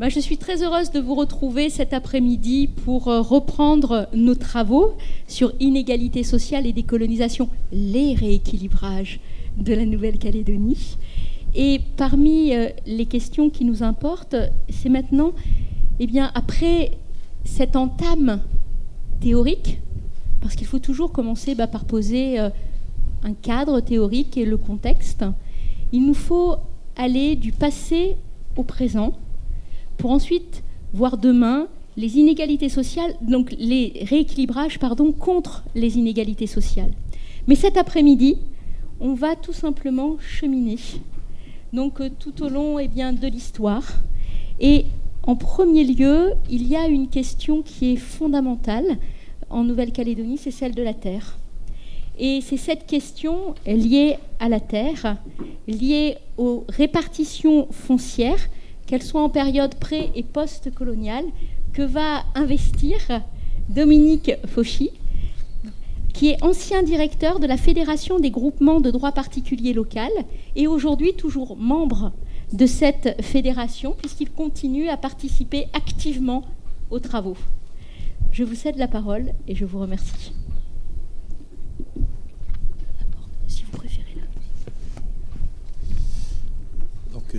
Je suis très heureuse de vous retrouver cet après-midi pour reprendre nos travaux sur inégalité sociale et décolonisation, les rééquilibrages de la Nouvelle-Calédonie. Et parmi les questions qui nous importent, c'est maintenant, après cette entame théorique, parce qu'il faut toujours commencer par poser un cadre théorique et le contexte, il nous faut aller du passé au présent pour ensuite voir demain les inégalités sociales, donc les rééquilibrages contre les inégalités sociales. Mais cet après-midi, on va tout simplement cheminer, donc tout au long de l'histoire. Et en premier lieu, il y a une question qui est fondamentale en Nouvelle-Calédonie, c'est celle de la terre. Et c'est cette question liée à la terre, liée aux répartitions foncières, qu'elles soient en période pré- et post-coloniale, que va investir Dominique Fauchy, qui est ancien directeur de la Fédération des groupements de droit particulier local et aujourd'hui toujours membre de cette fédération, puisqu'il continue à participer activement aux travaux. Je vous cède la parole et je vous remercie. Si vous préférez là. Donc,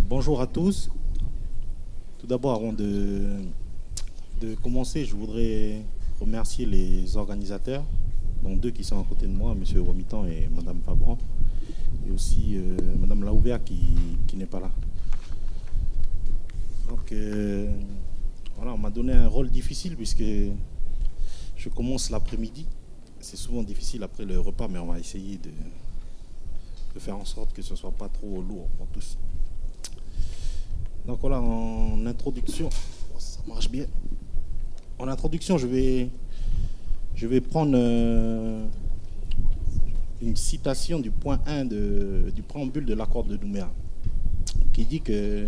bonjour à tous. Tout d'abord, avant de commencer, je voudrais remercier les organisateurs, dont deux qui sont à côté de moi, M. Wamitan et Mme Fabran, et aussi Mme Laouvert qui n'est pas là. Donc, voilà, on m'a donné un rôle difficile puisque je commence l'après-midi. C'est souvent difficile après le repas, mais on va essayer de faire en sorte que ce ne soit pas trop lourd pour tous. Donc voilà, en introduction, ça marche bien. En introduction, je vais prendre une citation du point 1 du préambule de l'accord de Nouméa, qui dit que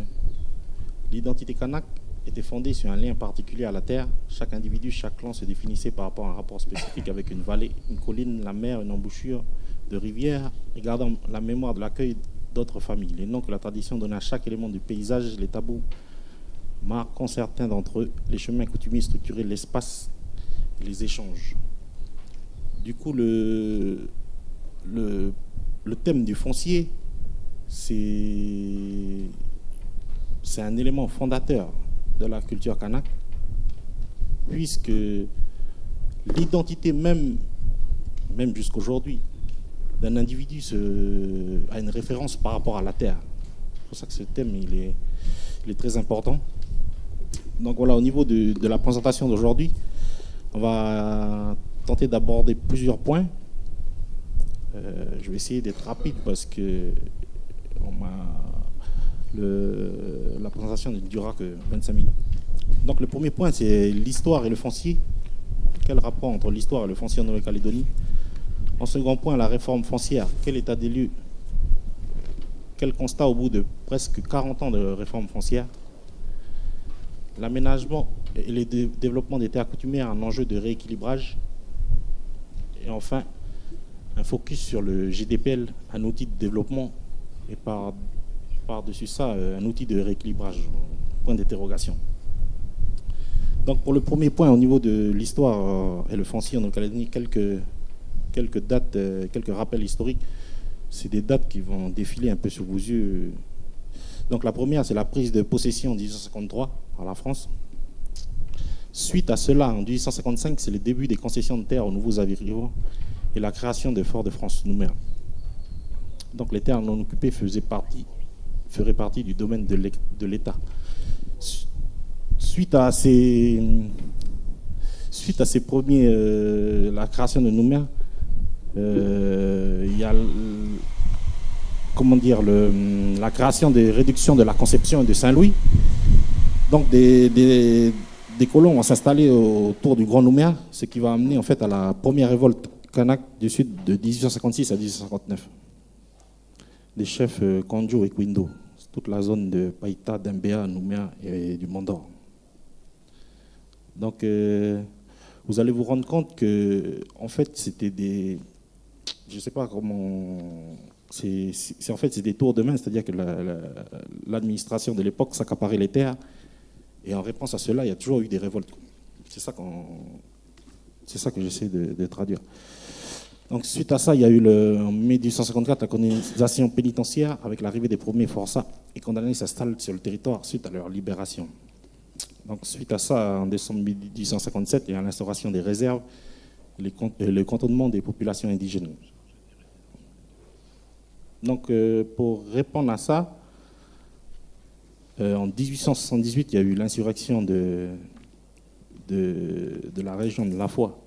l'identité kanak était fondée sur un lien particulier à la terre. Chaque individu, chaque clan se définissait par rapport à un rapport spécifique avec une vallée, une colline, la mer, une embouchure de rivière, et gardant la mémoire de l'accueil d'autres familles. Les noms que la tradition donnait à chaque élément du paysage, les tabous marquant certains d'entre eux, les chemins coutumiers structuraient l'espace et les échanges. Du coup, le thème du foncier, c'est un élément fondateur de la culture kanak, puisque l'identité même jusqu'aujourd'hui, d'un individu a une référence par rapport à la terre. C'est pour ça que ce thème il est très important. Donc voilà, au niveau de la présentation d'aujourd'hui, on va tenter d'aborder plusieurs points. Je vais essayer d'être rapide parce que la présentation ne durera que 25 minutes. Donc le premier point, c'est l'histoire et le foncier. Quel rapport entre l'histoire et le foncier en Nouvelle-Calédonie? En second point, la réforme foncière. Quel état des lieux? Quel constat au bout de presque 40 ans de réforme foncière? L'aménagement et le développement des terres coutumières, un enjeu de rééquilibrage. Et enfin, un focus sur le GDPL, un outil de développement, et par-dessus ça, un outil de rééquilibrage, point d'interrogation. Donc pour le premier point, au niveau de l'histoire et le foncier en Nouvelle-Calédonie, quelques dates, quelques rappels historiques. C'est des dates qui vont défiler un peu sous vos yeux. Donc la première, c'est la prise de possession en 1853 par la France. Suite à cela, en 1855, c'est le début des concessions de terres aux nouveaux arrivants et la création de Fort-de-France Nouméa. Donc les terres non occupées feraient partie du domaine de l'État. Suite à ces premiers, la création de Nouméa, il y a la création des réductions de la Conception et de Saint-Louis. Donc des colons vont s'installer autour du Grand Nouméa, ce qui va amener en fait à la première révolte kanak du sud de 1856 à 1859. Les chefs Kandjo et Kwindo, toute la zone de Païta, d'Mbéa, Nouméa et du Mont-d'Or. Donc vous allez vous rendre compte que en fait c'était des, je ne sais pas comment, c'est en fait c'est des tours de main, c'est-à-dire que l'administration de l'époque s'accaparait les terres Et en réponse à cela, il y a toujours eu des révoltes. C'est ça que j'essaie de traduire. Donc, suite à ça, il y a eu en mai 1854 la colonisation pénitentiaire avec l'arrivée des premiers forçats et condamnés s'installent sur le territoire suite à leur libération. Donc, suite à ça, en décembre 1857, il y a l'instauration des réserves et le cantonnement des populations indigènes. Donc, pour répondre à ça, en 1878, il y a eu l'insurrection de la région de La Foi,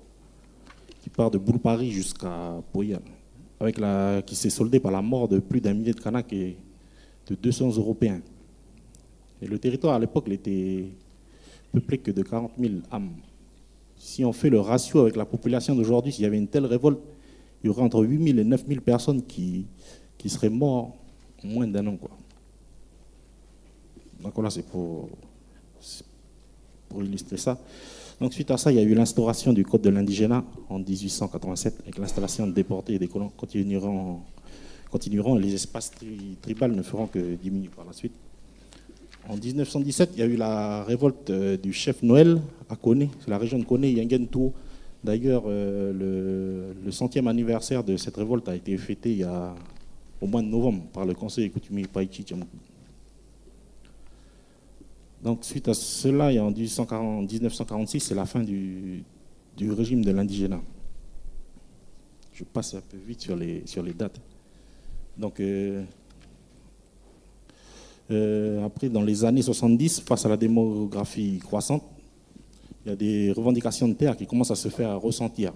qui part de Boulpari jusqu'à Poyal, qui s'est soldée par la mort de plus d'1 millier de Kanaks et de 200 Européens. Et le territoire, à l'époque, n'était peuplé que de 40 000 âmes. Si on fait le ratio avec la population d'aujourd'hui, s'il y avait une telle révolte, il y aurait entre 8 000 et 9 000 personnes qui seraient mortes en moins d'1 an, quoi. Donc voilà, c'est pour illustrer ça. Donc suite à ça, il y a eu l'instauration du Code de l'indigénat en 1887, avec l'installation de déportés et des colons continueront et les espaces tribaux ne feront que diminuer par la suite. En 1917, il y a eu la révolte du chef Noël à Koné, c'est la région de Koné, Yangentou. D'ailleurs, le 100e anniversaire de cette révolte a été fêté au mois de novembre par le conseil coutumier Paichi Tiamou. Donc, suite à cela, en 1946, c'est la fin du régime de l'indigénat. Je passe un peu vite sur les dates. Donc, après, dans les années 70, face à la démographie croissante, il y a des revendications de terre qui commencent à se faire ressentir.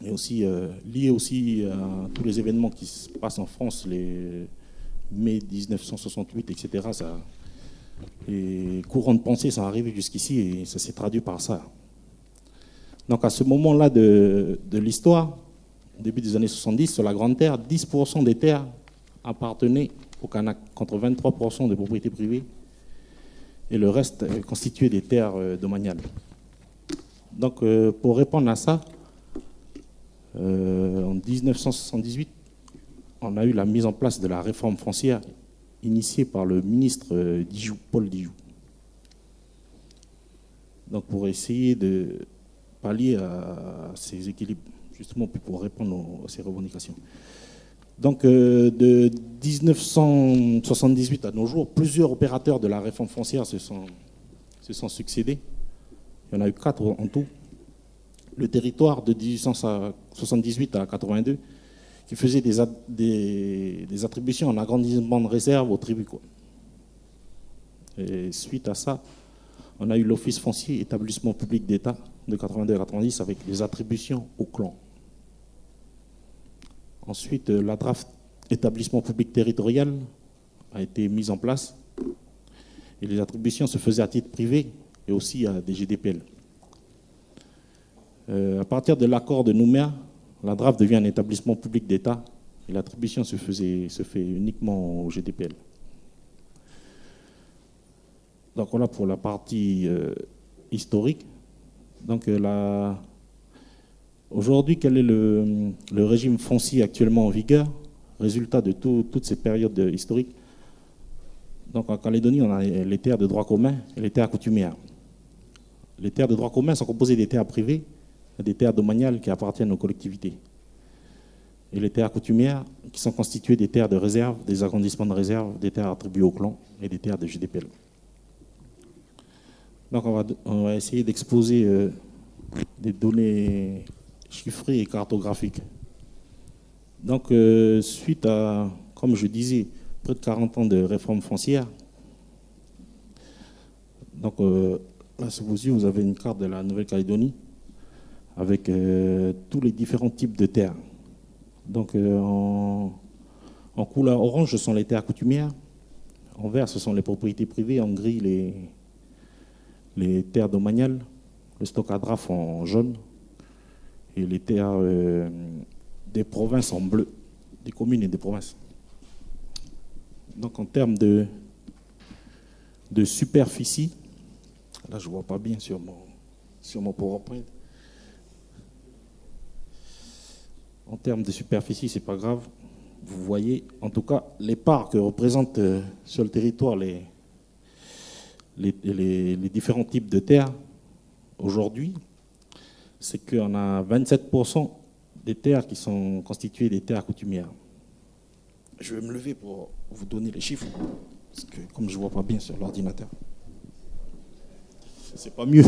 Et aussi, liées aussi à tous les événements qui se passent en France, les mai 1968, etc., les courants de pensée sont arrivés jusqu'ici et ça s'est traduit par ça. Donc à ce moment-là de l'histoire, au début des années 70, sur la Grande Terre, 10% des terres appartenaient aux Kanaks, contre 23% de propriété privée, et le reste est constitué des terres domaniales. Donc pour répondre à ça, en 1978, on a eu la mise en place de la réforme foncière initié par le ministre Paul Dijou. Donc pour essayer de pallier à ces équilibres, justement pour répondre à ces revendications. Donc de 1978 à nos jours, plusieurs opérateurs de la réforme foncière se sont succédés. Il y en a eu 4 en tout. Le territoire de 1878 à 82, qui faisait des attributions en agrandissement de réserve aux tribus, quoi. Et suite à ça, on a eu l'Office foncier, établissement public d'État de 82 à 90 avec des attributions aux clans. Ensuite, la draft établissement public territorial a été mise en place et les attributions se faisaient à titre privé et aussi à des GDPL. À partir de l'accord de Nouméa, la DRAF devient un établissement public d'État et l'attribution se fait uniquement au GDPL. Donc voilà pour la partie historique. Donc aujourd'hui, quel est le régime foncier actuellement en vigueur, résultat de toutes ces périodes historiques? Donc en Calédonie, on a les terres de droit commun et les terres coutumières. Les terres de droit commun sont composées des terres privées, des terres domaniales qui appartiennent aux collectivités. Et les terres coutumières qui sont constituées des terres de réserve, des agrandissements de réserve, des terres attribuées aux clans et des terres de GDPL. Donc on va essayer d'exposer des données chiffrées et cartographiques. Donc suite à, comme je disais, près de 40 ans de réforme foncière, donc là sous vos yeux vous avez une carte de la Nouvelle-Calédonie avec tous les différents types de terres. Donc en couleur orange, ce sont les terres coutumières, en vert, ce sont les propriétés privées, en gris, les terres domaniales, le stock à draft en jaune, et les terres des provinces en bleu, des communes et des provinces. Donc en termes de superficie, là je ne vois pas bien sur mon PowerPoint. En termes de superficie, c'est pas grave. Vous voyez, en tout cas, les parts que représentent sur le territoire les différents types de terres aujourd'hui, c'est qu'on a 27% des terres qui sont constituées des terres coutumières. Je vais me lever pour vous donner les chiffres, parce que comme je ne vois pas bien sur l'ordinateur, c'est pas mieux.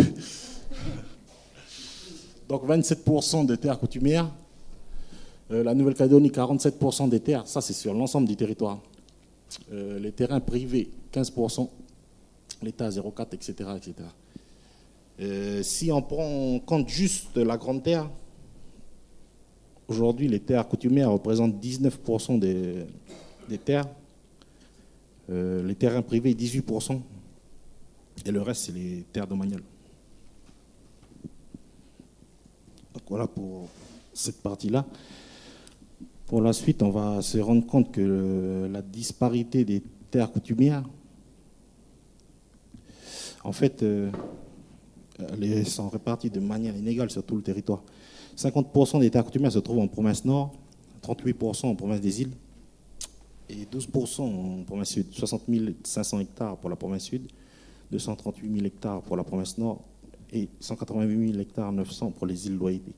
Donc 27% de terres coutumières, la Nouvelle-Calédonie 47% des terres, ça c'est sur l'ensemble du territoire. Les terrains privés 15%, l'État 0,4, etc., etc. Si on prend en compte juste la grande terre, aujourd'hui les terres coutumières représentent 19% des terres, les terrains privés 18%, et le reste c'est les terres domaniales. Donc voilà pour cette partie-là. Pour la suite, on va se rendre compte que la disparité des terres coutumières, en fait, elles sont réparties de manière inégale sur tout le territoire. 50% des terres coutumières se trouvent en province nord, 38% en province des îles et 12% en province sud. 60 500 hectares pour la province sud, 238 000 hectares pour la province nord et 188 000 hectares 900 pour les îles Loyauté.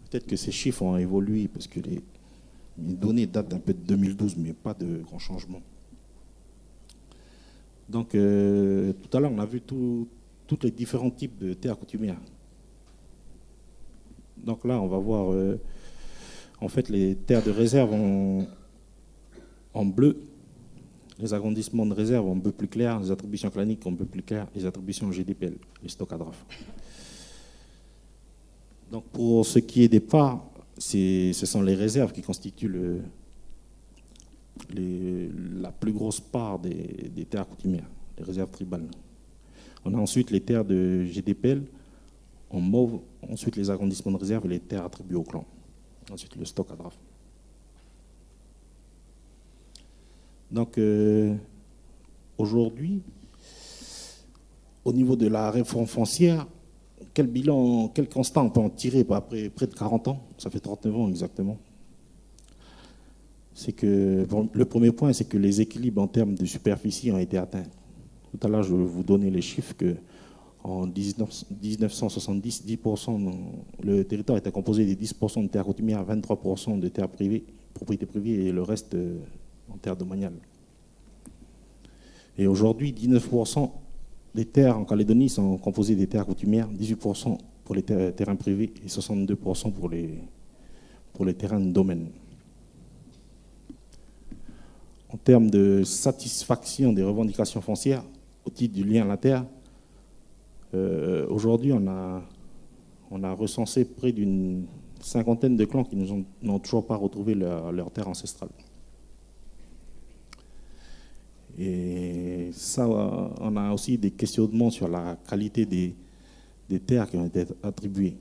Peut-être que ces chiffres ont évolué parce que les données datent un peu de 2012, mais pas de grands changements. Donc, tout à l'heure, on a vu tous les différents types de terres coutumières. Donc là, on va voir en fait les terres de réserve en bleu, les agrandissements de réserve en bleu plus clair, les attributions claniques en bleu plus clair, les attributions GDPL, les stocks à draft. Donc pour ce qui est des parts, ce sont les réserves qui constituent la plus grosse part des terres coutumières, les réserves tribales. On a ensuite les terres de GDPL en mauve, ensuite les agrandissements de réserve et les terres attribuées au clan. Ensuite le stock à draft. Donc aujourd'hui, au niveau de la réforme foncière, quel bilan, quel constat on peut en tirer après près de 40 ans, ça fait 39 ans exactement. C'est que le premier point, c'est que les équilibres en termes de superficie ont été atteints. Tout à l'heure, je vais vous donner les chiffres que en 1970, 10%, le territoire était composé de 10% de terres coutumières, 23% de terres privées, propriétés privées et le reste en terres domaniales. Et aujourd'hui, 19% des terres en Calédonie sont composées des terres coutumières, 18% pour les terrains privés et 62% pour les terrains de domaine. En termes de satisfaction des revendications foncières au titre du lien à la terre, aujourd'hui on a recensé près d'une cinquantaine de clans qui n'ont toujours pas retrouvé leur terre ancestrale. Et ça, on a aussi des questionnements sur la qualité des terres qui ont été attribuées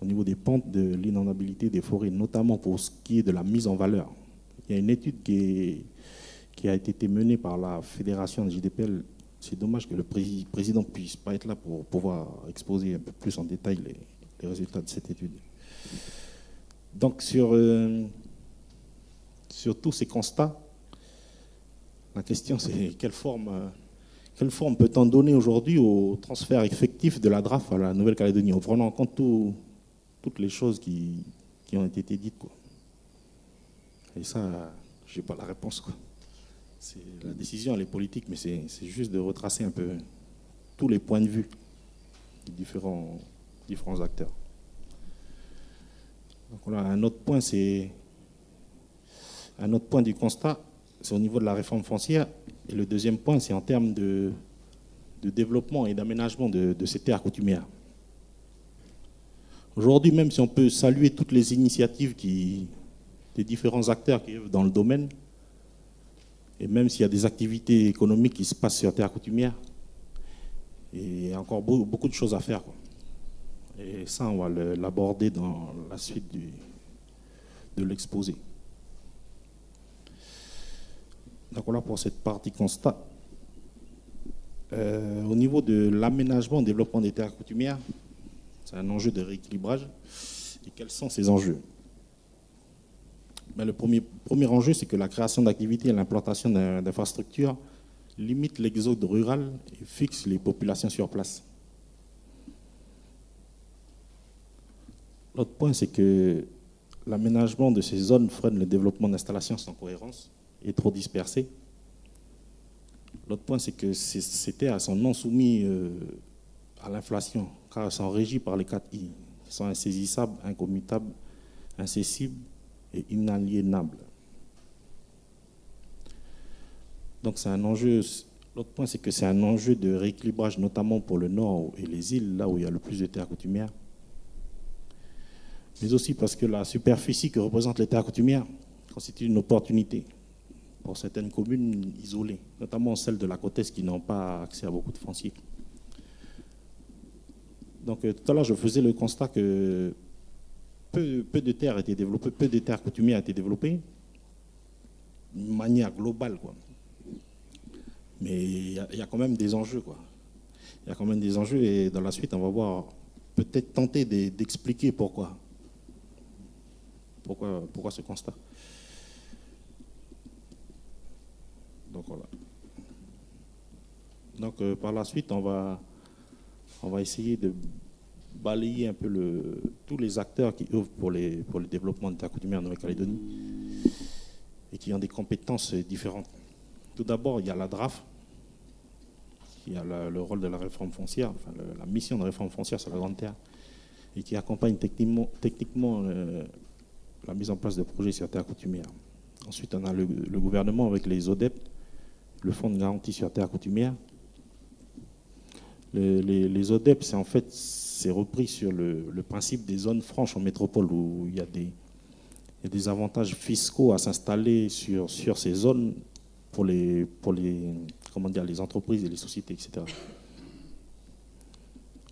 au niveau des pentes de l'inondabilité des forêts, notamment pour ce qui est de la mise en valeur. Il y a une étude qui a été menée par la fédération de JDPL. C'est dommage que le président ne puisse pas être là pour pouvoir exposer un peu plus en détail les résultats de cette étude. Donc sur tous ces constats, la question c'est quelle forme peut-on donner aujourd'hui au transfert effectif de la DRAF à la Nouvelle-Calédonie en prenant en compte toutes les choses qui ont été dites, quoi. Et ça, je n'ai pas la réponse, quoi. La décision, elle est politique, mais c'est juste de retracer un peu tous les points de vue des différents acteurs. Donc voilà, un autre point du constat, c'est au niveau de la réforme foncière. Et le deuxième point, c'est en termes de développement et d'aménagement de ces terres coutumières. Aujourd'hui, même si on peut saluer toutes les initiatives des différents acteurs qui œuvrent dans le domaine, et même s'il y a des activités économiques qui se passent sur terre coutumière, il y a encore beaucoup de choses à faire, quoi. Et ça, on va l'aborder dans la suite de l'exposé. Donc voilà pour cette partie constat. Au niveau de l'aménagement et développement des terres coutumières, c'est un enjeu de rééquilibrage. Et quels sont ces enjeux? Le premier enjeu, c'est que la création d'activités et l'implantation d'infrastructures limite l'exode rural et fixe les populations sur place. L'autre point, c'est que l'aménagement de ces zones freine le développement d'installations sans cohérence et trop dispersées. L'autre point, c'est que ces terres sont non soumises à l'inflation, car elles sont régies par les 4 I. Elles sont insaisissables, incommutables, incessibles et inaliénables. Donc c'est un enjeu. L'autre point, c'est que c'est un enjeu de rééquilibrage, notamment pour le nord et les îles, là où il y a le plus de terres coutumières. Mais aussi parce que la superficie que représentent les terres coutumières constitue une opportunité pour certaines communes isolées, notamment celles de la côte est qui n'ont pas accès à beaucoup de foncier. Donc tout à l'heure, je faisais le constat que peu de terres étaient développées, peu de terres coutumières étaient développées, de manière globale, quoi. Mais il y a quand même des enjeux, quoi. Il y a quand même des enjeux et dans la suite, on va voir, peut-être tenter d'expliquer pourquoi. Pourquoi ce constat. Donc voilà. Donc par la suite, on va essayer de balayer un peu tous les acteurs qui œuvrent pour le développement de terres coutumières en Nouvelle-Calédonie et qui ont des compétences différentes. Tout d'abord, il y a la DRAF, qui a le rôle de la réforme foncière, enfin la mission de réforme foncière sur la Grande Terre, et qui accompagne techniquement la mise en place de projets sur terres coutumières. Ensuite, on a le gouvernement avec les ODEP, le Fonds de garantie sur terres coutumières. Les ODEP, c'est repris sur le principe des zones franches en métropole où il y a des avantages fiscaux à s'installer sur ces zones pour les entreprises et les sociétés, etc.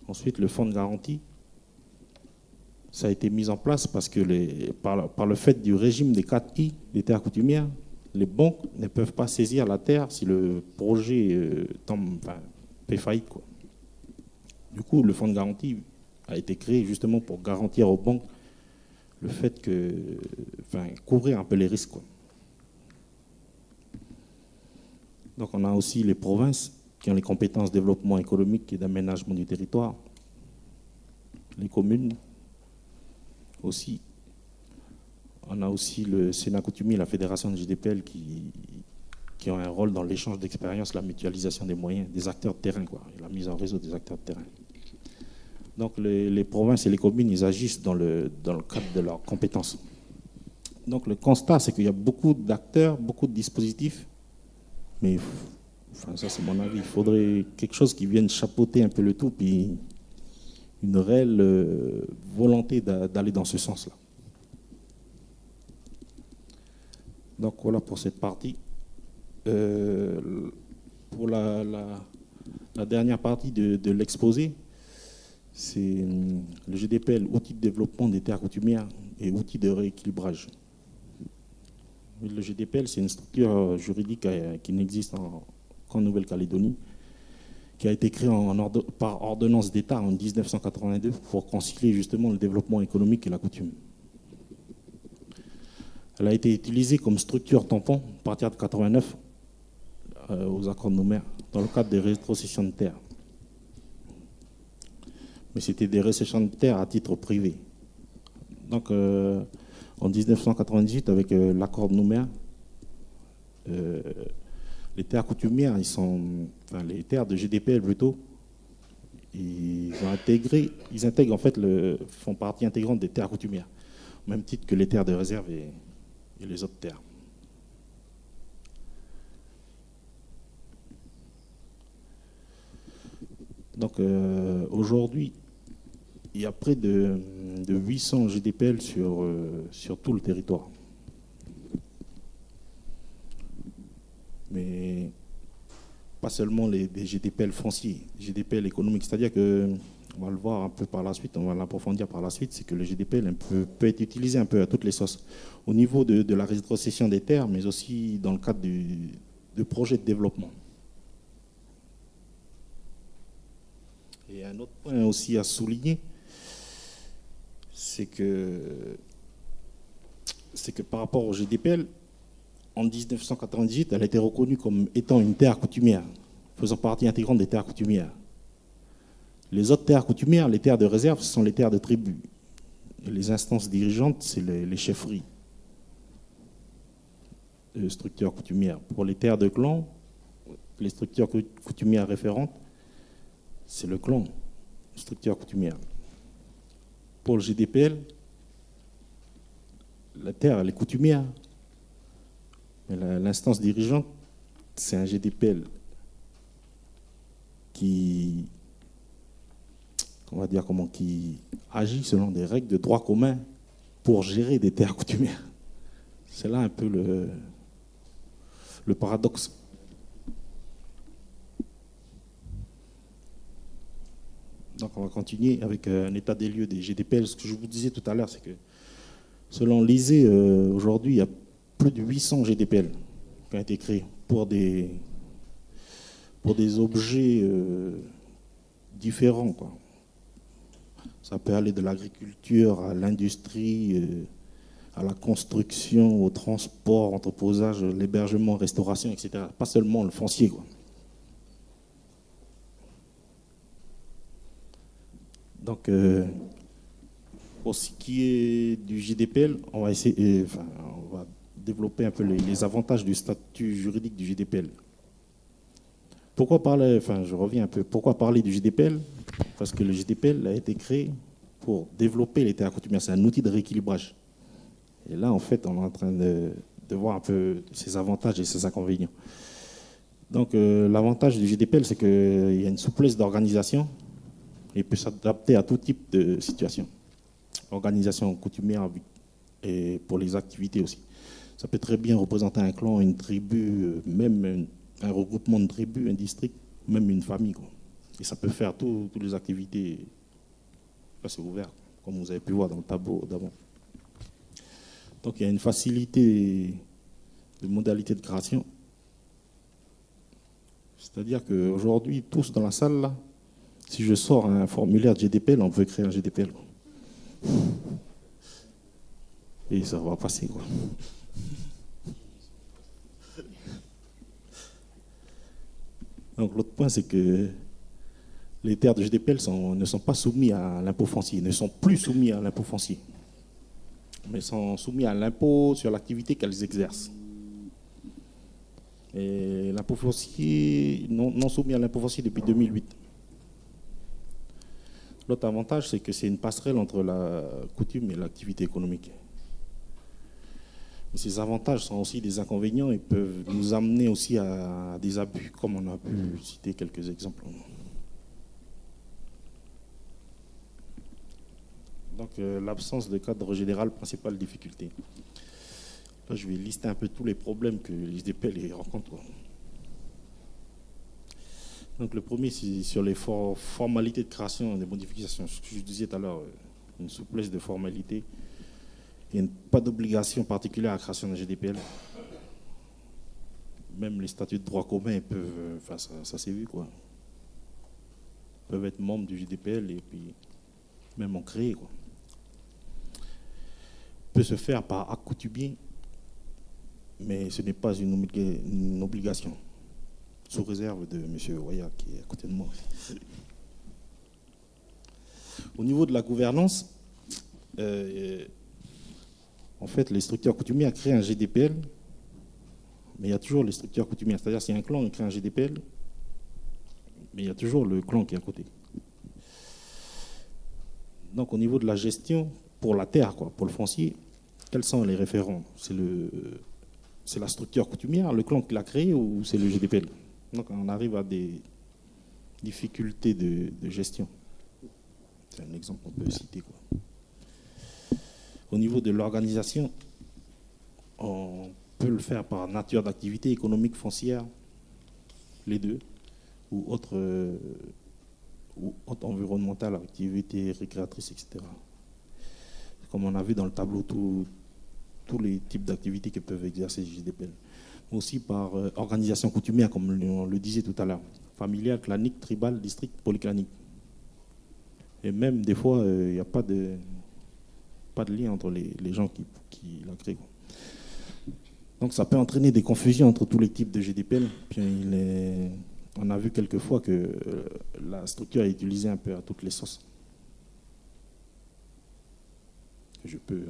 Ensuite, le fonds de garantie, ça a été mis en place parce que par le fait du régime des 4 I, des terres coutumières, les banques ne peuvent pas saisir la terre si le projet fait faillite, quoi. Du coup, le fonds de garantie a été créé justement pour garantir aux banques le fait couvrir un peu les risques, quoi. Donc on a aussi les provinces qui ont les compétences de développement économique et d'aménagement du territoire, les communes aussi. On a aussi le Sénat coutumier, la Fédération de GDPL qui ont un rôle dans l'échange d'expériences, la mutualisation des moyens, des acteurs de terrain, quoi, et la mise en réseau des acteurs de terrain. Donc les provinces et les communes, ils agissent dans le cadre de leurs compétences. Donc le constat, c'est qu'il y a beaucoup d'acteurs, beaucoup de dispositifs, mais ça c'est mon avis, il faudrait quelque chose qui vienne chapeauter un peu le tout, puis une réelle volonté d'aller dans ce sens-là. Donc voilà pour cette partie. Pour la dernière partie de l'exposé, c'est le GDPL, outil de développement des terres coutumières et outil de rééquilibrage. Le GDPL, c'est une structure juridique qui n'existe qu'en Nouvelle-Calédonie, qui a été créée par ordonnance d'État en 1982 pour concilier justement le développement économique et la coutume. Elle a été utilisée comme structure tampon à partir de 1989 aux accords de Nouméa, dans le cadre des rétrocessions de terres. Mais c'était des récessions de terres à titre privé. Donc, en 1998, avec l'accord de Nouméa, les terres coutumières, les terres de GDPL plutôt, ils intègrent en fait font partie intégrante des terres coutumières, au même titre que les terres de réserve et les autres terres. Donc aujourd'hui, il y a près de 800 GDPL sur tout le territoire. Mais pas seulement des GDPL fonciers, GDPL économiques. C'est-à-dire que, on va le voir un peu par la suite, on va l'approfondir par la suite, c'est que le GDPL peut être utilisé un peu à toutes les sauces. Au niveau de la rétrocession des terres, mais aussi dans le cadre de projets de développement. Et un autre point aussi à souligner, c'est que par rapport au GDPL, en 1998, elle a été reconnue comme étant une terre coutumière, faisant partie intégrante des terres coutumières. Les autres terres coutumières, les terres de réserve, ce sont les terres de tribus. Et les instances dirigeantes, c'est les chefferies de structures coutumières. Pour les terres de clan, les structures coutumières référentes, c'est le clan, structure coutumière. Pour le GDPL, la terre, elle est coutumière. Mais l'instance dirigeante, c'est un GDPL qui, on va dire comment, qui agit selon des règles de droit commun pour gérer des terres coutumières. C'est là un peu le paradoxe. Donc on va continuer avec un état des lieux des GDPL. Ce que je vous disais tout à l'heure, c'est que selon l'ISEE, aujourd'hui, il y a plus de 800 GDPL qui ont été créés pour des objets différents, quoi. Ça peut aller de l'agriculture à l'industrie, à la construction, au transport, entreposage, l'hébergement, restauration, etc. Pas seulement le foncier, quoi. Donc, pour ce qui est du GDPL, on va essayer, on va développer un peu les avantages du statut juridique du GDPL. Pourquoi parler, je reviens un peu, pourquoi parler du GDPL? Parce que le GDPL a été créé pour développer les terres coutumières. C'est un outil de rééquilibrage. Et là, en fait, on est en train de voir un peu ses avantages et ses inconvénients. Donc, l'avantage du GDPL, c'est qu'il y a une souplesse d'organisation et il peut s'adapter à tout type de situation. Organisation coutumière et pour les activités aussi. Ça peut très bien représenter un clan, une tribu, même un regroupement de tribus, un district, même une famille, quoi. Et ça peut faire toutes les activités. Là, c'est ouvert, comme vous avez pu voir dans le tableau d'avant. Donc, il y a une facilité de modalité de création. C'est-à-dire qu'aujourd'hui, tous dans la salle, là, si je sors un formulaire de GDPL, on peut créer un GDPL. Et ça va passer, quoi. Donc l'autre point, c'est que les terres de GDPL ne sont pas soumises à l'impôt foncier, ne sont plus soumises à l'impôt foncier, mais sont soumises à l'impôt sur l'activité qu'elles exercent. Et l'impôt foncier, non soumis à l'impôt foncier depuis 2008. L'autre avantage, c'est que c'est une passerelle entre la coutume et l'activité économique. Ces avantages sont aussi des inconvénients et peuvent nous amener aussi à des abus, comme on a pu citer quelques exemples. Donc, l'absence de cadre général, principale difficulté. Là, je vais lister un peu tous les problèmes que les GDPL rencontrent. Donc, le premier, c'est sur les formalités de création et des modifications. Ce que je disais tout à l'heure, une souplesse de formalité. Il n'y a pas d'obligation particulière à la création d'un GDPL. Même les statuts de droit commun peuvent, ça s'est vu, quoi. Ils peuvent être membres du GDPL et puis même en créer, quoi. Peut se faire par acte coutumier, mais ce n'est pas une obligation, sous réserve de M. Waya qui est à côté de moi. Au niveau de la gouvernance, en fait, les structures coutumières créent un GDPL, mais il y a toujours les structures coutumières. C'est-à-dire, si un clan crée un GDPL, mais il y a toujours le clan qui est à côté. Donc, au niveau de la gestion, pour la terre, quoi, pour le foncier, quels sont les référents? C'est la structure coutumière, le clan qui l'a créé, ou c'est le GDPL? Donc, on arrive à des difficultés de gestion. C'est un exemple qu'on peut citer, quoi. Au niveau de l'organisation, on peut le faire par nature d'activité économique, foncière, les deux, ou autre environnementale, activité récréatrice, etc. Comme on a vu dans le tableau, tous les types d'activités que peuvent exercer les GDPL. Mais aussi par organisation coutumière, comme on le disait tout à l'heure, familiale, clanique, tribale, district, polyclanique. Et même des fois, il n'y a pas de lien entre les gens qui la créent. Donc ça peut entraîner des confusions entre tous les types de GDPL. Puis on a vu quelquefois que la structure est utilisée un peu à toutes les sauces. Je peux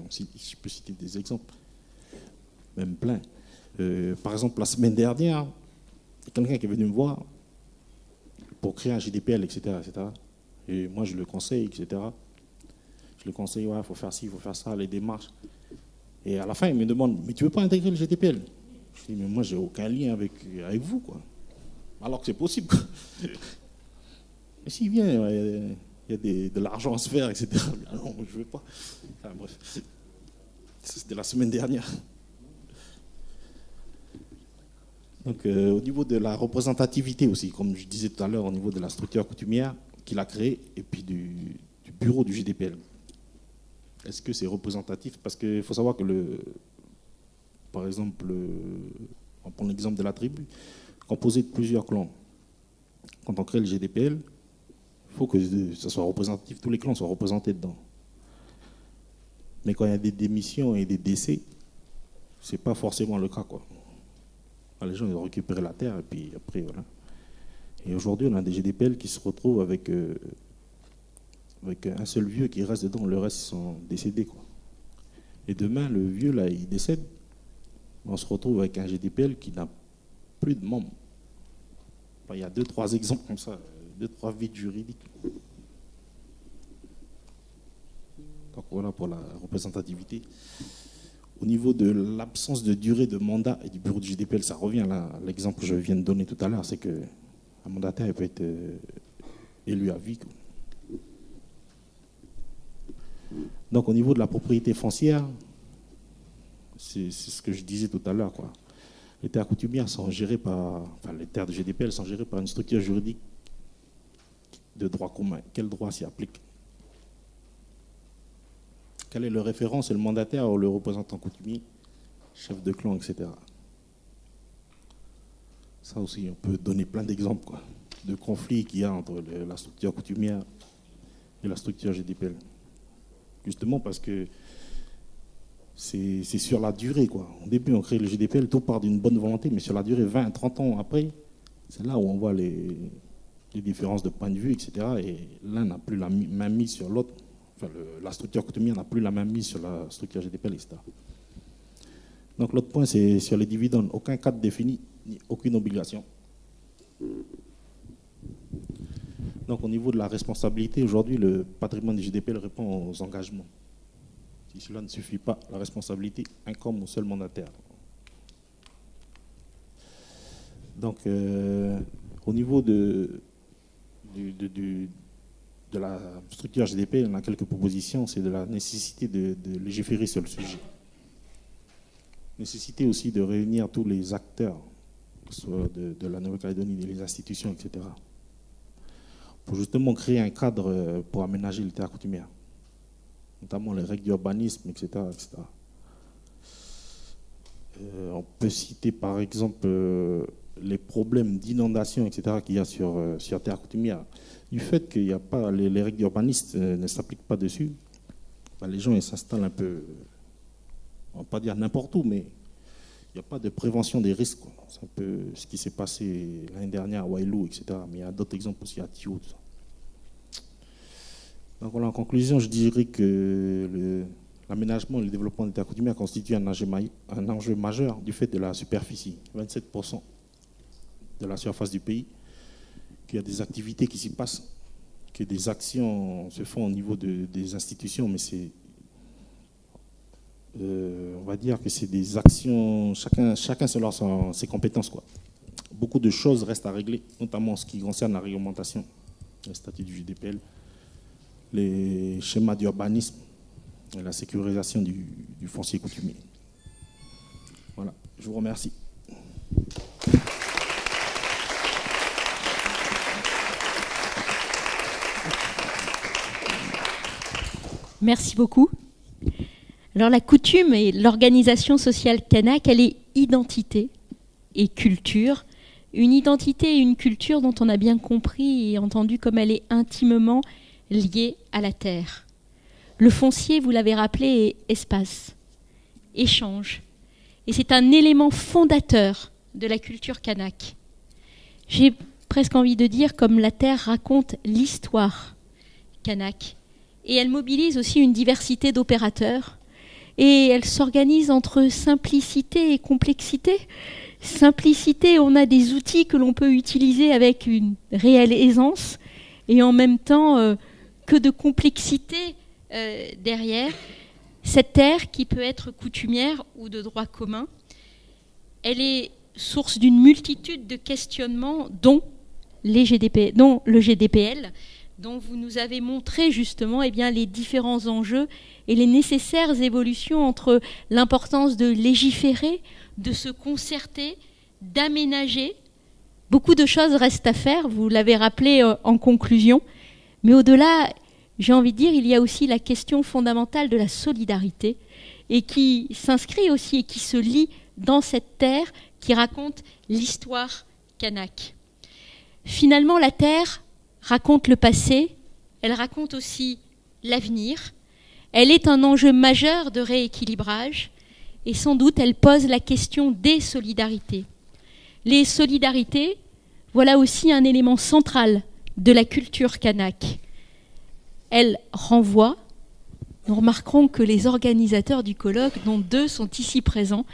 citer des exemples, même plein. Par exemple, la semaine dernière, il y a quelqu'un qui est venu me voir pour créer un GDPL, etc., etc. Et moi, je le conseille, etc. Je le conseille, ouais, il faut faire ci, il faut faire ça, les démarches. Et à la fin, il me demande, mais tu ne veux pas intégrer le GDPL? Je dis, mais moi, j'ai aucun lien avec vous, quoi. Alors que c'est possible, quoi. Mais s'il vient, il y a de l'argent à se faire, etc. Ah non, je ne veux pas. Enfin, bref. C'était la semaine dernière. Donc, au niveau de la représentativité aussi, comme je disais tout à l'heure, au niveau de la structure coutumière qu'il a créée, et puis du bureau du GDPL. Est-ce que c'est représentatif? Parce qu'il faut savoir que, par exemple, on prend l'exemple de la tribu, composée de plusieurs clans. Quand on crée le GDPL, il faut que ça soit représentatif, tous les clans soient représentés dedans. Mais quand il y a des démissions et des décès, ce n'est pas forcément le cas, quoi. Les gens ils ont récupéré la terre et puis après, voilà. Et aujourd'hui, on a des GDPL qui se retrouvent avec un seul vieux qui reste dedans, le reste sont décédés, quoi. Et demain, le vieux, là, il décède, on se retrouve avec un GDPL qui n'a plus de membres. Enfin, il y a 2-3 exemples comme ça, 2-3 vides juridiques. Donc voilà pour la représentativité. Au niveau de l'absence de durée de mandat et du bureau du GDPL, ça revient là, l'exemple que je viens de donner tout à l'heure, c'est qu'un mandataire peut être élu à vie, quoi. Donc au niveau de la propriété foncière, c'est ce que je disais tout à l'heure, quoi. Les terres coutumières sont gérées par, enfin les terres de GDPL sont gérées par une structure juridique de droit commun. Quel droit s'y applique? Quel est le référent? C'est le mandataire ou le représentant coutumier, chef de clan, etc. Ça aussi, on peut donner plein d'exemples, quoi, de conflits qu'il y a entre la structure coutumière et la structure GDPL. Justement parce que c'est sur la durée, quoi. Au début, on crée le GDPL, tout part d'une bonne volonté, mais sur la durée, 20, 30 ans après, c'est là où on voit les différences de point de vue, etc. Et l'un n'a plus la main mise sur l'autre. Enfin, la structure coutumière n'a plus la main mise sur la structure GDPL, etc. Donc l'autre point, c'est sur les dividendes. Aucun cadre défini, ni aucune obligation. Donc au niveau de la responsabilité, aujourd'hui, le patrimoine du GDPL répond aux engagements. Si cela ne suffit pas, la responsabilité incombe au seul mandataire. Donc au niveau de la structure GDPL, on a quelques propositions. C'est de la nécessité de légiférer sur le sujet. Nécessité aussi de réunir tous les acteurs, soit de la Nouvelle-Calédonie, les institutions, etc. Pour justement créer un cadre pour aménager les terres coutumières, notamment les règles d'urbanisme, etc., etc. On peut citer par exemple les problèmes d'inondation, etc., qu'il y a sur terre coutumière. Du fait qu'il n'y a pas les règles d'urbanisme ne s'appliquent pas dessus, ben, les gens s'installent un peu, on ne va pas dire n'importe où, mais il n'y a pas de prévention des risques, quoi. C'est un peu ce qui s'est passé l'année dernière à Wailou, etc. Mais il y a d'autres exemples aussi à Tio. Donc voilà, en conclusion, je dirais que l'aménagement et le développement des terres coutumières constitue un enjeu majeur du fait de la superficie, 27% de la surface du pays, qu'il y a des activités qui s'y passent, que des actions se font au niveau des institutions, mais c'est, on va dire que c'est des actions, chacun selon ses compétences, quoi. Beaucoup de choses restent à régler, notamment en ce qui concerne la réglementation, le statut du GDPL, les schémas d'urbanisme et la sécurisation du foncier coutumier. Voilà, je vous remercie. Merci beaucoup. Alors la coutume et l'organisation sociale kanak, elle est identité et culture. Une identité et une culture dont on a bien compris et entendu comme elle est intimement liée à la terre. Le foncier, vous l'avez rappelé, est espace, échange, et c'est un élément fondateur de la culture kanak. J'ai presque envie de dire comme la terre raconte l'histoire kanak, et elle mobilise aussi une diversité d'opérateurs, et elle s'organise entre simplicité et complexité. Simplicité, on a des outils que l'on peut utiliser avec une réelle aisance, et en même temps que de complexité derrière. Cette terre qui peut être coutumière ou de droit commun, elle est source d'une multitude de questionnements dont le GDPL, dont vous nous avez montré justement les différents enjeux et les nécessaires évolutions entre l'importance de légiférer, de se concerter, d'aménager. Beaucoup de choses restent à faire, vous l'avez rappelé en conclusion, mais au-delà, j'ai envie de dire, il y a aussi la question fondamentale de la solidarité et qui s'inscrit aussi et qui se lie dans cette terre qui raconte l'histoire kanak. Finalement, la terre raconte le passé, elle raconte aussi l'avenir. Elle est un enjeu majeur de rééquilibrage et sans doute elle pose la question des solidarités. Les solidarités, voilà aussi un élément central de la culture kanak. Elle renvoie, nous remarquerons que les organisateurs du colloque, dont 2 sont ici présents,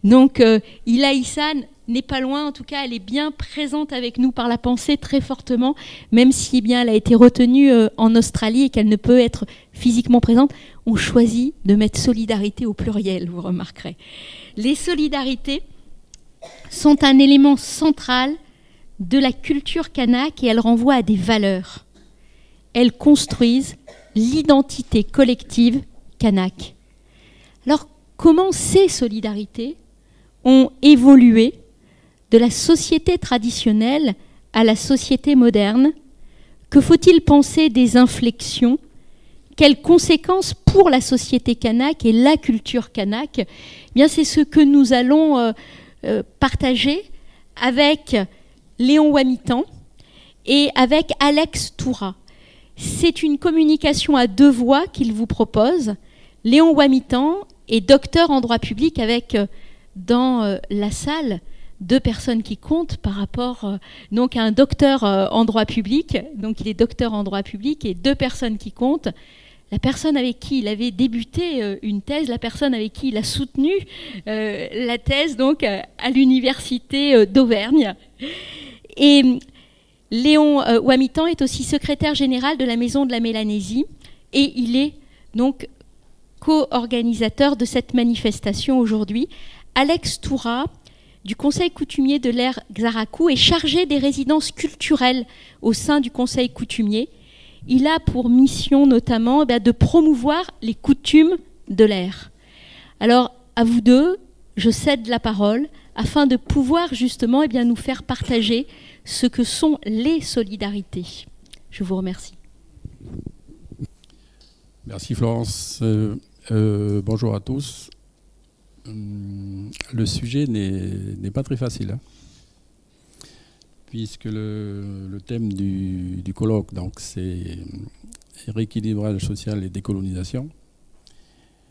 donc Ila Ihsan n'est pas loin, en tout cas elle est bien présente avec nous par la pensée très fortement, même si elle a été retenue en Australie et qu'elle ne peut être physiquement présente. On choisit de mettre solidarité au pluriel, vous remarquerez. Les solidarités sont un élément central de la culture kanak et elles renvoient à des valeurs. Elles construisent l'identité collective kanak. Alors, comment ces solidarités ont évolué de la société traditionnelle à la société moderne? Que faut-il penser des inflexions? Quelles conséquences pour la société kanak et la culture kanak? Eh bien, c'est ce que nous allons partager avec Léon Wamitan et avec Alex Toura. C'est une communication à 2 voix qu'il vous propose. Léon Wamitan est docteur en droit public avec, dans la salle, 2 personnes qui comptent par rapport donc à un docteur en droit public. Donc il est docteur en droit public et 2 personnes qui comptent. La personne avec qui il avait débuté une thèse, la personne avec qui il a soutenu la thèse donc à l'université d'Auvergne. Et Léon Wamitan est aussi secrétaire général de la Maison de la Mélanésie et il est donc co-organisateur de cette manifestation aujourd'hui. Alex Toura, du Conseil coutumier de l'Aire Xaraku, est chargé des résidences culturelles au sein du Conseil coutumier. Il a pour mission notamment de promouvoir les coutumes de l'Aire. Alors, à vous 2, je cède la parole afin de pouvoir justement nous faire partager ce que sont les solidarités. Je vous remercie. Merci Florence. Bonjour à tous. Le sujet n'est pas très facile, puisque le thème du colloque, c'est rééquilibrage social et décolonisation.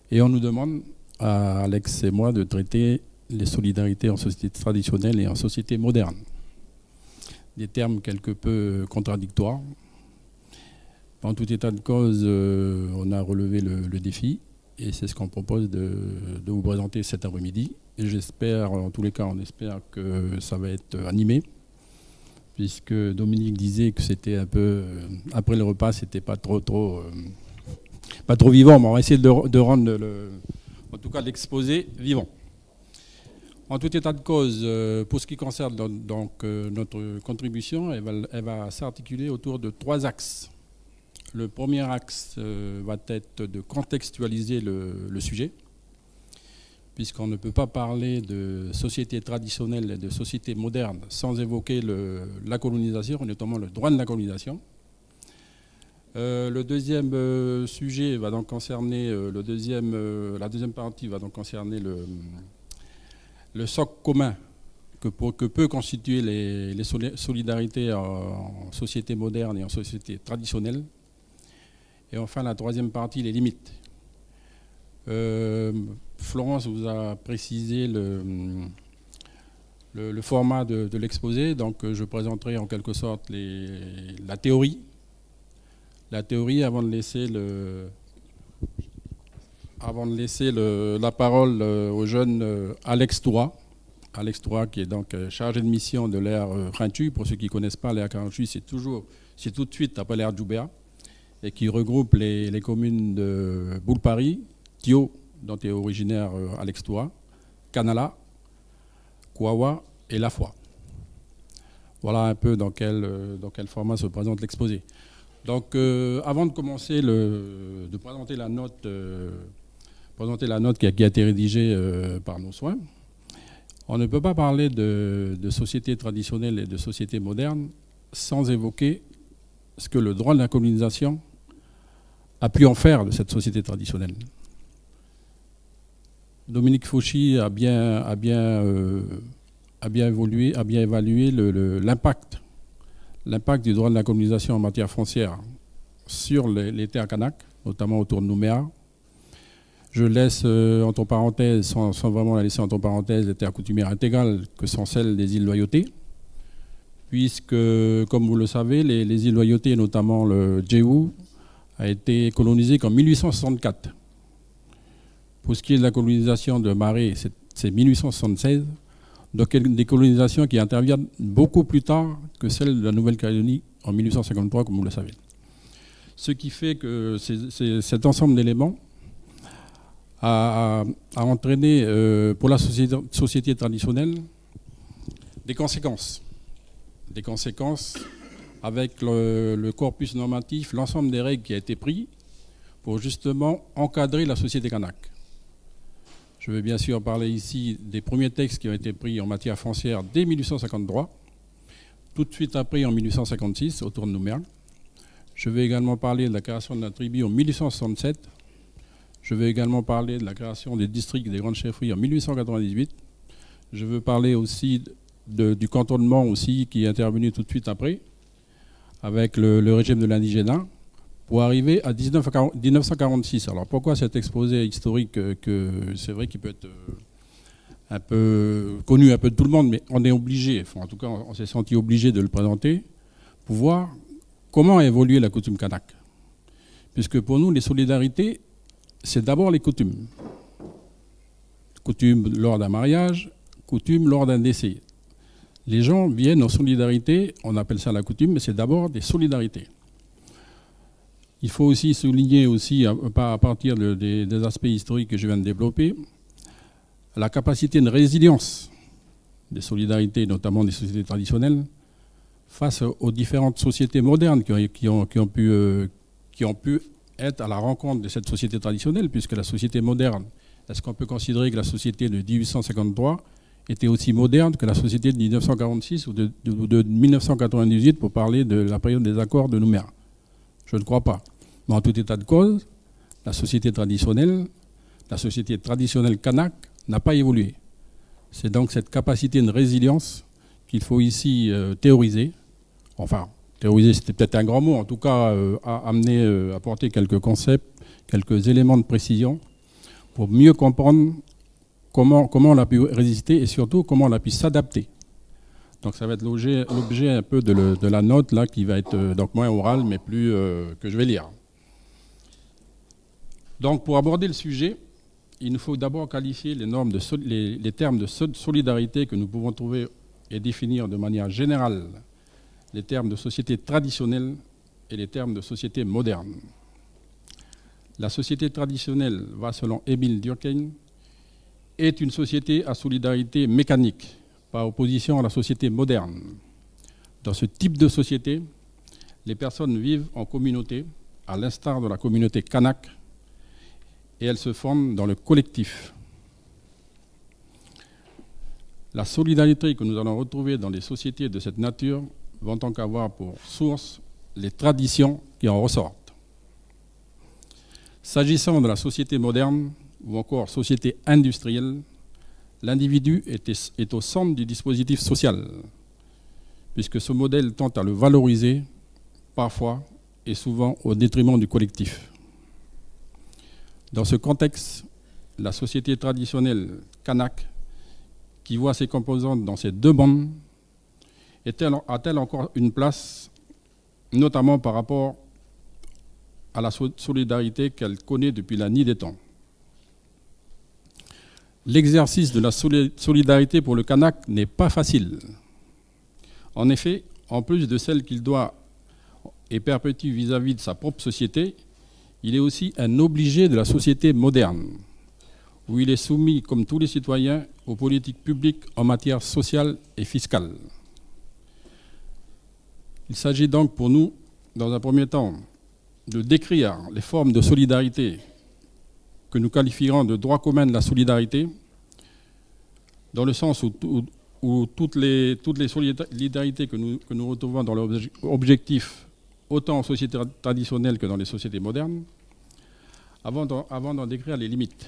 Et on nous demande, à Alex et moi, de traiter les solidarités en société traditionnelle et en société moderne. Des termes quelque peu contradictoires. En tout état de cause, on a relevé le défi et c'est ce qu'on propose de vous présenter cet après-midi. Et j'espère, en tous les cas, on espère que ça va être animé, puisque Dominique disait que c'était un peu, après le repas, c'était pas trop vivant, mais on va essayer de rendre en tout cas l'exposé vivant. En tout état de cause, pour ce qui concerne donc, notre contribution, elle va s'articuler autour de 3 axes. Le premier axe va être de contextualiser le sujet, puisqu'on ne peut pas parler de société traditionnelle et de société moderne sans évoquer la colonisation, et notamment le droit de la colonisation. Le deuxième sujet va donc concerner, la deuxième partie va donc concerner le socle commun que peut constituer les solidarités en société moderne et en société traditionnelle. Et enfin, la troisième partie, les limites. Florence vous a précisé le format de l'exposé. Donc je présenterai en quelque sorte la théorie. La théorie avant de laisser la parole au jeune Alex Toura. Alex Toura qui est donc chargé de mission de l'aire Khintu. Pour ceux qui ne connaissent pas, l'aire Khintu, c'est tout de suite après l'aire Djoubéa, et qui regroupe les communes de Boulpari, Thio, dont est originaire Alex Toura, Kanala, Kouawa et Lafoi. Voilà un peu dans quel format se présente l'exposé. Donc avant de commencer de présenter la note qui a été rédigée par nos soins, on ne peut pas parler de société traditionnelle et de société moderne sans évoquer ce que le droit de la colonisation a pu en faire de cette société traditionnelle. Dominique Fauchy a bien évalué l'impact du droit de la colonisation en matière foncière sur les terres kanak, notamment autour de Nouméa. Je laisse entre parenthèses, sans vraiment la laisser entre parenthèses, les terres coutumières intégrales que sont celles des îles Loyauté, puisque, comme vous le savez, les îles Loyauté, notamment le Djéou, a été colonisé qu'en 1864. Pour ce qui est de la colonisation de Marais, c'est 1876. Donc des colonisations qui interviennent beaucoup plus tard que celles de la Nouvelle-Calédonie en 1853, comme vous le savez. Ce qui fait que cet ensemble d'éléments a entraîné pour la société traditionnelle des conséquences. Des conséquences avec le corpus normatif, l'ensemble des règles qui a été pris pour justement encadrer la société kanak. Je vais bien sûr parler ici des premiers textes qui ont été pris en matière foncière dès 1853, tout de suite après en 1856, autour de Nouméa. Je vais également parler de la création de la tribu en 1867. Je vais également parler de la création des districts et des grandes chefferies en 1898. Je veux parler aussi du cantonnement aussi qui est intervenu tout de suite après, avec le régime de l'indigénat, pour arriver à 1946. Alors pourquoi cet exposé historique que c'est vrai qu'il peut être un peu connu un peu de tout le monde, mais on est obligé, enfin, en tout cas on s'est senti obligé de le présenter, pour voir comment a évolué la coutume kanak. Puisque pour nous, les solidarités, c'est d'abord les coutumes. Coutume lors d'un mariage, coutume lors d'un décès. Les gens viennent en solidarité, on appelle ça la coutume, mais c'est d'abord des solidarités. Il faut aussi souligner, aussi, à partir des aspects historiques que je viens de développer, la capacité de résilience des solidarités, notamment des sociétés traditionnelles, face aux différentes sociétés modernes qui ont pu être à la rencontre de cette société traditionnelle, puisque la société moderne, est-ce qu'on peut considérer que la société de 1853 était aussi moderne que la société de 1946 ou de 1998 pour parler de la période des accords de Nouméa? Je ne crois pas. Mais en tout état de cause, la société traditionnelle kanak n'a pas évolué. C'est donc cette capacité de résilience qu'il faut ici théoriser. Enfin, théoriser, c'était peut-être un grand mot, en tout cas, apporter quelques concepts, quelques éléments de précision pour mieux comprendre comment on a pu résister et surtout comment on a pu s'adapter. Donc ça va être l'objet un peu de la note là, qui va être donc moins orale, mais plus que je vais lire. Donc pour aborder le sujet, il nous faut d'abord qualifier les termes de solidarité que nous pouvons trouver et définir de manière générale les termes de société traditionnelle et les termes de société moderne. La société traditionnelle, va selon Émile Durkheim, est une société à solidarité mécanique, par opposition à la société moderne. Dans ce type de société, les personnes vivent en communauté, à l'instar de la communauté kanak, et elles se forment dans le collectif. La solidarité que nous allons retrouver dans les sociétés de cette nature vont donc avoir pour source les traditions qui en ressortent. S'agissant de la société moderne, ou encore société industrielle, l'individu est au centre du dispositif social, puisque ce modèle tend à le valoriser, parfois et souvent au détriment du collectif. Dans ce contexte, la société traditionnelle kanak, qui voit ses composantes dans ces deux bandes, a-t-elle encore une place, notamment par rapport à la solidarité qu'elle connaît depuis la nuit des temps? L'exercice de la solidarité pour le kanak n'est pas facile. En effet, en plus de celle qu'il doit et perpétue vis-à-vis de sa propre société, il est aussi un obligé de la société moderne, où il est soumis, comme tous les citoyens, aux politiques publiques en matière sociale et fiscale. Il s'agit donc pour nous, dans un premier temps, de décrire les formes de solidarité que nous qualifierons de droit commun de la solidarité, dans le sens où toutes les solidarités que nous retrouvons dans l'objectif, autant en société traditionnelle que dans les sociétés modernes, avant d'en décrire les limites.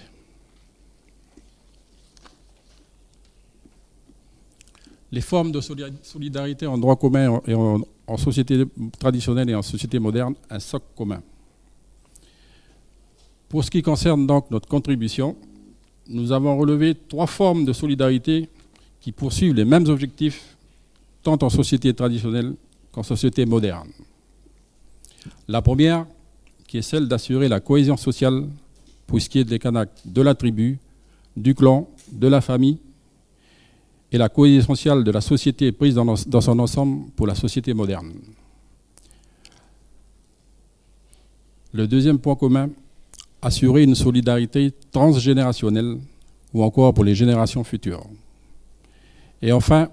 Les formes de solidarité en droit commun et en société traditionnelle et en société moderne, un socle commun. Pour ce qui concerne donc notre contribution, nous avons relevé 3 formes de solidarité qui poursuivent les mêmes objectifs, tant en société traditionnelle qu'en société moderne. La première, qui est celle d'assurer la cohésion sociale pour ce qui est des Kanaks de la tribu, du clan, de la famille, et la cohésion sociale de la société prise dans son ensemble pour la société moderne. Le deuxième point commun, assurer une solidarité transgénérationnelle ou encore pour les générations futures. Et enfin,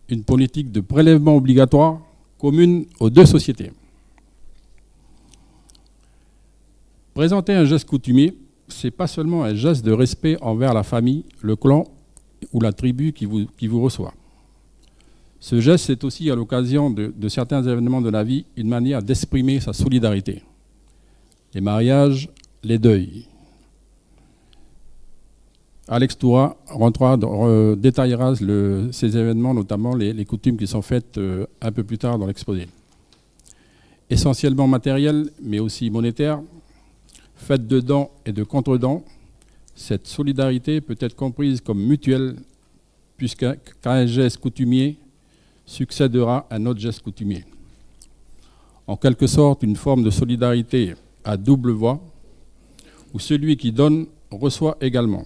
une politique de prélèvement obligatoire commune aux 2 sociétés. Présenter un geste coutumier, ce n'est pas seulement un geste de respect envers la famille, le clan ou la tribu qui vous reçoit. Ce geste, c'est aussi à l'occasion de certains événements de la vie une manière d'exprimer sa solidarité. Les mariages, les deuils. Alex Toura détaillera ces événements, notamment les coutumes qui sont faites un peu plus tard dans l'exposé. Essentiellement matériel, mais aussi monétaire, faite de dons et de contre-dons, cette solidarité peut être comprise comme mutuelle, puisqu'à un geste coutumier succédera un autre geste coutumier. En quelque sorte, une forme de solidarité à double voie, où celui qui donne reçoit également.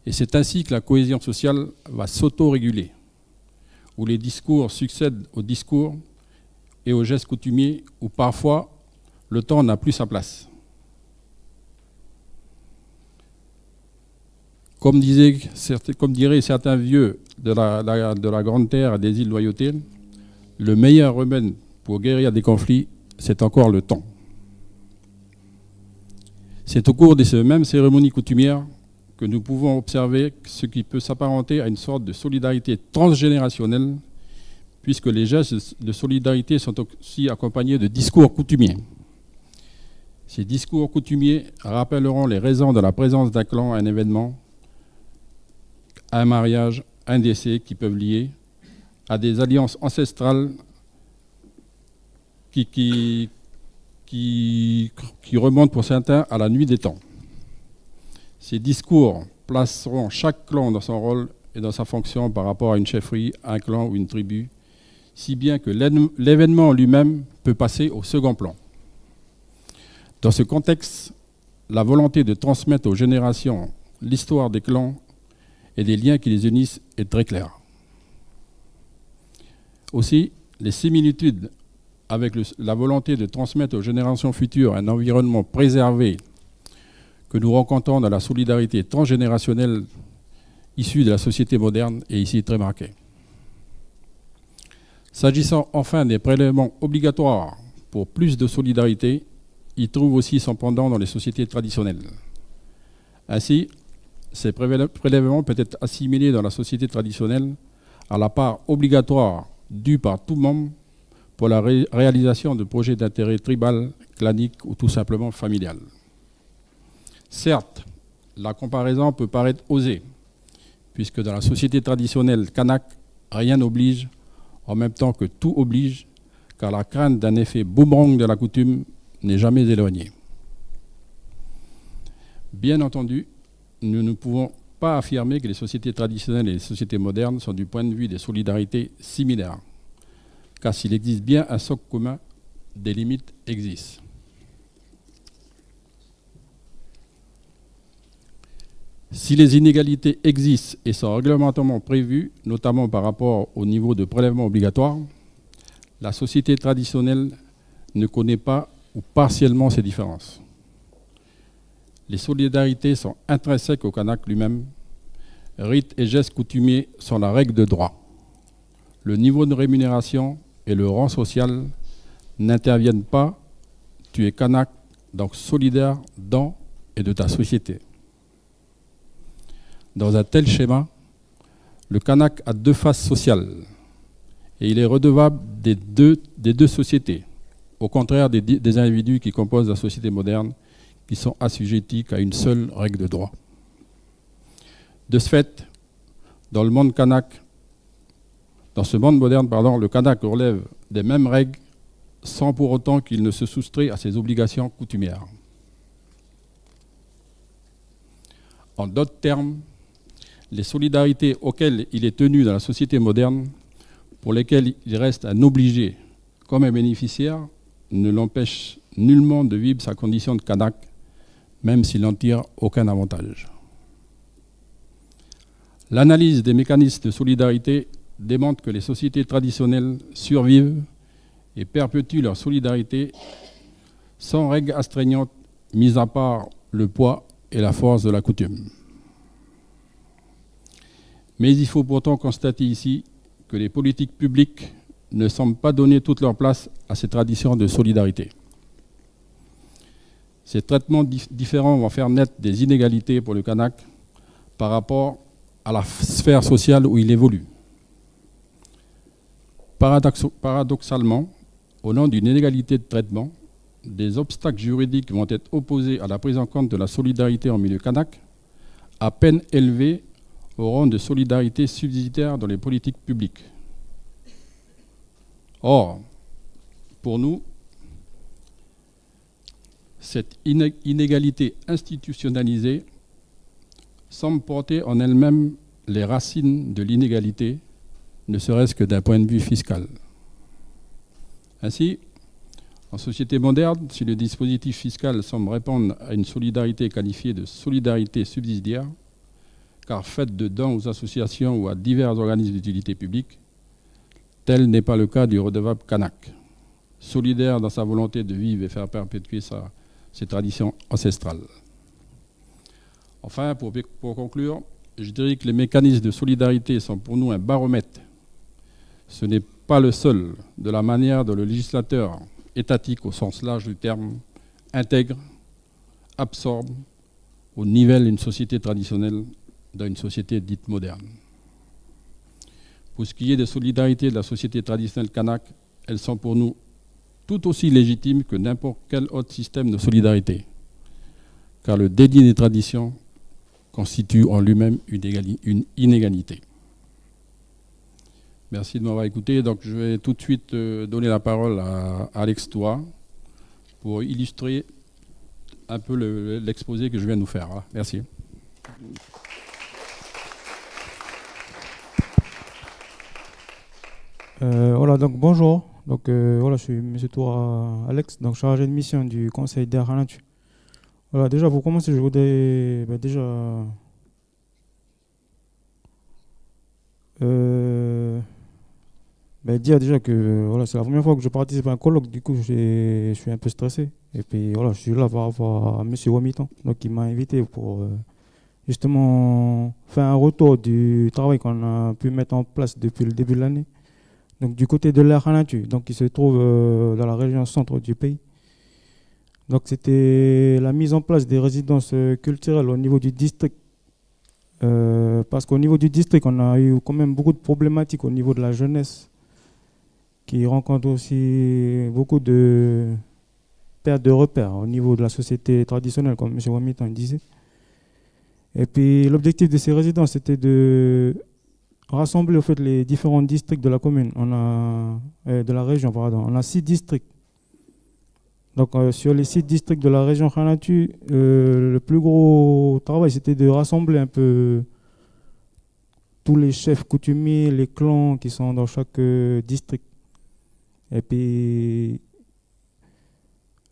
Et c'est ainsi que la cohésion sociale va s'auto-réguler, où les discours succèdent aux discours et aux gestes coutumiers, où parfois le temps n'a plus sa place. Comme diraient certains vieux de la Grande Terre et des îles Loyauté, le meilleur remède pour guérir des conflits, c'est encore le temps. C'est au cours de ces mêmes cérémonies coutumières que nous pouvons observer ce qui peut s'apparenter à une sorte de solidarité transgénérationnelle, puisque les gestes de solidarité sont aussi accompagnés de discours coutumiers. Ces discours coutumiers rappelleront les raisons de la présence d'un clan à un événement, un mariage, un décès qui peuvent lier à des alliances ancestrales qui remontent pour certains à la nuit des temps. Ces discours placeront chaque clan dans son rôle et dans sa fonction par rapport à une chefferie, un clan ou une tribu, si bien que l'événement lui-même peut passer au second plan. Dans ce contexte, la volonté de transmettre aux générations l'histoire des clans et des liens qui les unissent est très claire. Aussi, les similitudes avec la volonté de transmettre aux générations futures un environnement préservé que nous rencontrons dans la solidarité transgénérationnelle issue de la société moderne est ici très marquée. S'agissant enfin des prélèvements obligatoires pour plus de solidarité, ils trouvent aussi son pendant dans les sociétés traditionnelles. Ainsi, ces prélèvements peuvent être assimilés dans la société traditionnelle à la part obligatoire due par tout membre pour la réalisation de projets d'intérêt tribal, clanique ou tout simplement familial. Certes, la comparaison peut paraître osée, puisque dans la société traditionnelle kanak, rien n'oblige, en même temps que tout oblige, car la crainte d'un effet boomerang de la coutume n'est jamais éloignée. Bien entendu, nous ne pouvons pas affirmer que les sociétés traditionnelles et les sociétés modernes sont du point de vue des solidarités similaires. Car s'il existe bien un socle commun, des limites existent. Si les inégalités existent et sont réglementairement prévues, notamment par rapport au niveau de prélèvement obligatoire, la société traditionnelle ne connaît pas ou partiellement ces différences. Les solidarités sont intrinsèques au Kanak lui-même. Rites et gestes coutumiers sont la règle de droit. Le niveau de rémunération et le rang social n'interviennent pas. Tu es Kanak, donc solidaire dans et de ta société. Dans un tel schéma, le Kanak a deux faces sociales et il est redevable des deux sociétés, au contraire des individus qui composent la société moderne, qui sont assujettis qu'à une seule règle de droit. De ce fait, dans ce monde moderne, le Kanak relève des mêmes règles sans pour autant qu'il ne se soustrait à ses obligations coutumières. En d'autres termes, les solidarités auxquelles il est tenu dans la société moderne, pour lesquelles il reste un obligé comme un bénéficiaire, ne l'empêchent nullement de vivre sa condition de Kanak, même s'il n'en tire aucun avantage. L'analyse des mécanismes de solidarité démontre que les sociétés traditionnelles survivent et perpétuent leur solidarité sans règles astreignantes, mis à part le poids et la force de la coutume. Mais il faut pourtant constater ici que les politiques publiques ne semblent pas donner toute leur place à ces traditions de solidarité. Ces traitements différents vont faire naître des inégalités pour le Kanak par rapport à la sphère sociale où il évolue. Paradoxalement, au nom d'une inégalité de traitement, des obstacles juridiques vont être opposés à la prise en compte de la solidarité en milieu Kanak, à peine élevés au rang de solidarité subsidiaire dans les politiques publiques. Or, pour nous, cette inégalité institutionnalisée semble porter en elle-même les racines de l'inégalité, ne serait-ce que d'un point de vue fiscal. Ainsi, en société moderne, si le dispositif fiscal semble répondre à une solidarité qualifiée de solidarité subsidiaire, car faite de dons aux associations ou à divers organismes d'utilité publique, tel n'est pas le cas du redevable Kanak, solidaire dans sa volonté de vivre et faire perpétuer ses traditions ancestrales. Enfin, pour conclure, je dirais que les mécanismes de solidarité sont pour nous un baromètre. Ce n'est pas le seul de la manière dont le législateur étatique, au sens large du terme, intègre, absorbe ou nivelle une société traditionnelle dans une société dite moderne. Pour ce qui est des solidarités de la société traditionnelle Kanak, elles sont pour nous tout aussi légitimes que n'importe quel autre système de solidarité, car le déni des traditions constitue en lui-même une inégalité. Merci de m'avoir écouté. Donc, je vais tout de suite donner la parole à Alex Toua pour illustrer un peu l'exposé que je viens de nous faire. Merci. Voilà, donc bonjour. Donc voilà, je suis M. Toura Alex, donc chargé de mission du Conseil d'Air Hanatu. Voilà, déjà pour commencer, je voudrais dire déjà que voilà, c'est la première fois que je participe à un colloque, du coup je suis un peu stressé. Et puis voilà, je suis là par rapport à M. Wamitan, donc il m'a invité pour justement faire un retour du travail qu'on a pu mettre en place depuis le début de l'année. Donc du côté de l'Air Hanatu, donc qui se trouve dans la région centre du pays. Donc c'était la mise en place des résidences culturelles au niveau du district. Parce qu'au niveau du district, on a eu quand même beaucoup de problématiques au niveau de la jeunesse, qui rencontre aussi beaucoup de perte de repères au niveau de la société traditionnelle, comme M. Wamitan disait. Et puis l'objectif de ces résidences, c'était de rassembler au fait les différents districts de la commune, de la région, pardon. On a 6 districts Donc sur les 6 districts de la région Khanatu, le plus gros travail, c'était de rassembler un peu tous les chefs coutumiers, les clans qui sont dans chaque district. Et puis,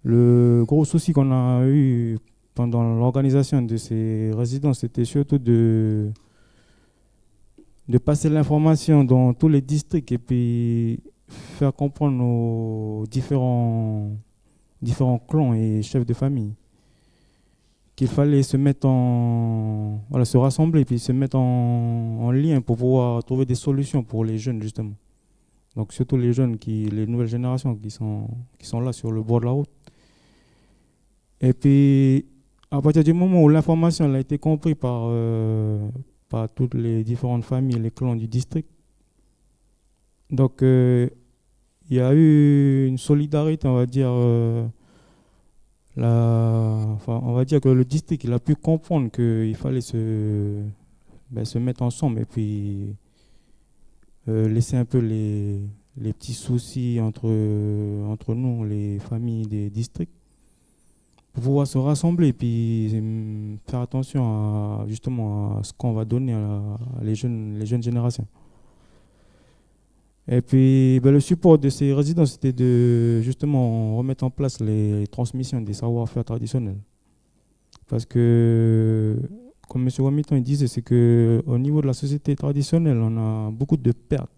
le gros souci qu'on a eu pendant l'organisation de ces résidences, c'était surtout de passer l'information dans tous les districts et puis faire comprendre aux différents clans et chefs de famille qu'il fallait se mettre se rassembler et puis se mettre en lien pour pouvoir trouver des solutions pour les jeunes justement. Donc surtout les jeunes, les nouvelles générations qui sont là sur le bord de la route. Et puis à partir du moment où l'information a été comprise par toutes les différentes familles, les clans du district, donc il y a eu une solidarité, on va dire. On va dire que le district il a pu comprendre qu'il fallait se mettre ensemble et puis laisser un peu les petits soucis entre nous, les familles des districts, pour pouvoir se rassembler et puis faire attention justement à ce qu'on va donner les jeunes générations. Et puis le support de ces résidences, c'était de justement remettre en place les transmissions des savoir-faire traditionnels. Parce que, comme M. Wamiton il disait, c'est qu'au niveau de la société traditionnelle, on a beaucoup de pertes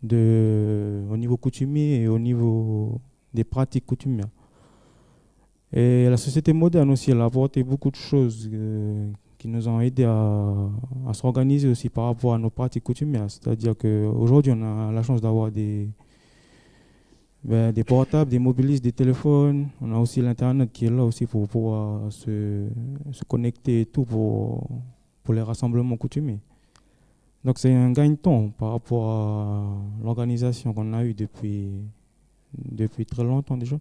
au niveau coutumier et au niveau des pratiques coutumières. Et la société moderne aussi, elle a apporté beaucoup de choses qui nous ont aidés à s'organiser aussi par rapport à nos pratiques coutumières. C'est-à-dire qu'aujourd'hui, on a la chance d'avoir des portables, des mobilistes, des téléphones. On a aussi l'Internet qui est là aussi pour pouvoir se connecter et tout pour les rassemblements coutumiers. Donc c'est un gagne-temps par rapport à l'organisation qu'on a eue depuis très longtemps déjà.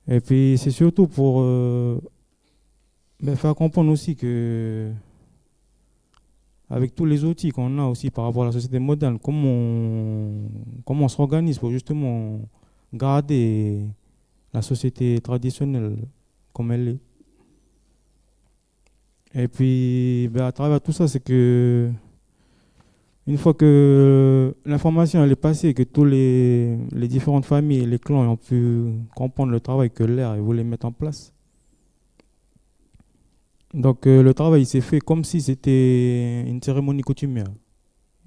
Et puis c'est surtout pour faire comprendre aussi que avec tous les outils qu'on a aussi par rapport à la société moderne, comment on s'organise pour justement garder la société traditionnelle comme elle est. Et puis à travers tout ça, c'est que une fois que l'information elle est passée, que tous les différentes familles et les clans ont pu comprendre le travail que l'air voulait mettre en place. Donc le travail s'est fait comme si c'était une cérémonie coutumière.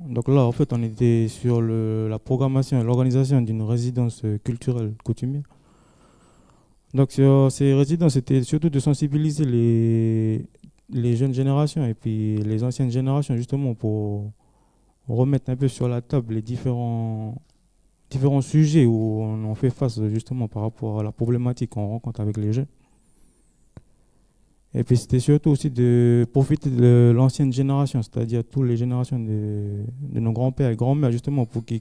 Donc là, en fait, on était sur la programmation et l'organisation d'une résidence culturelle coutumière. Donc sur ces résidences, c'était surtout de sensibiliser les jeunes générations et puis les anciennes générations justement pour remettre un peu sur la table les différents sujets où on fait face justement par rapport à la problématique qu'on rencontre avec les jeunes. Et puis c'était surtout aussi de profiter de l'ancienne génération, c'est-à-dire toutes les générations de nos grands-pères et grands-mères, justement, pour qu'ils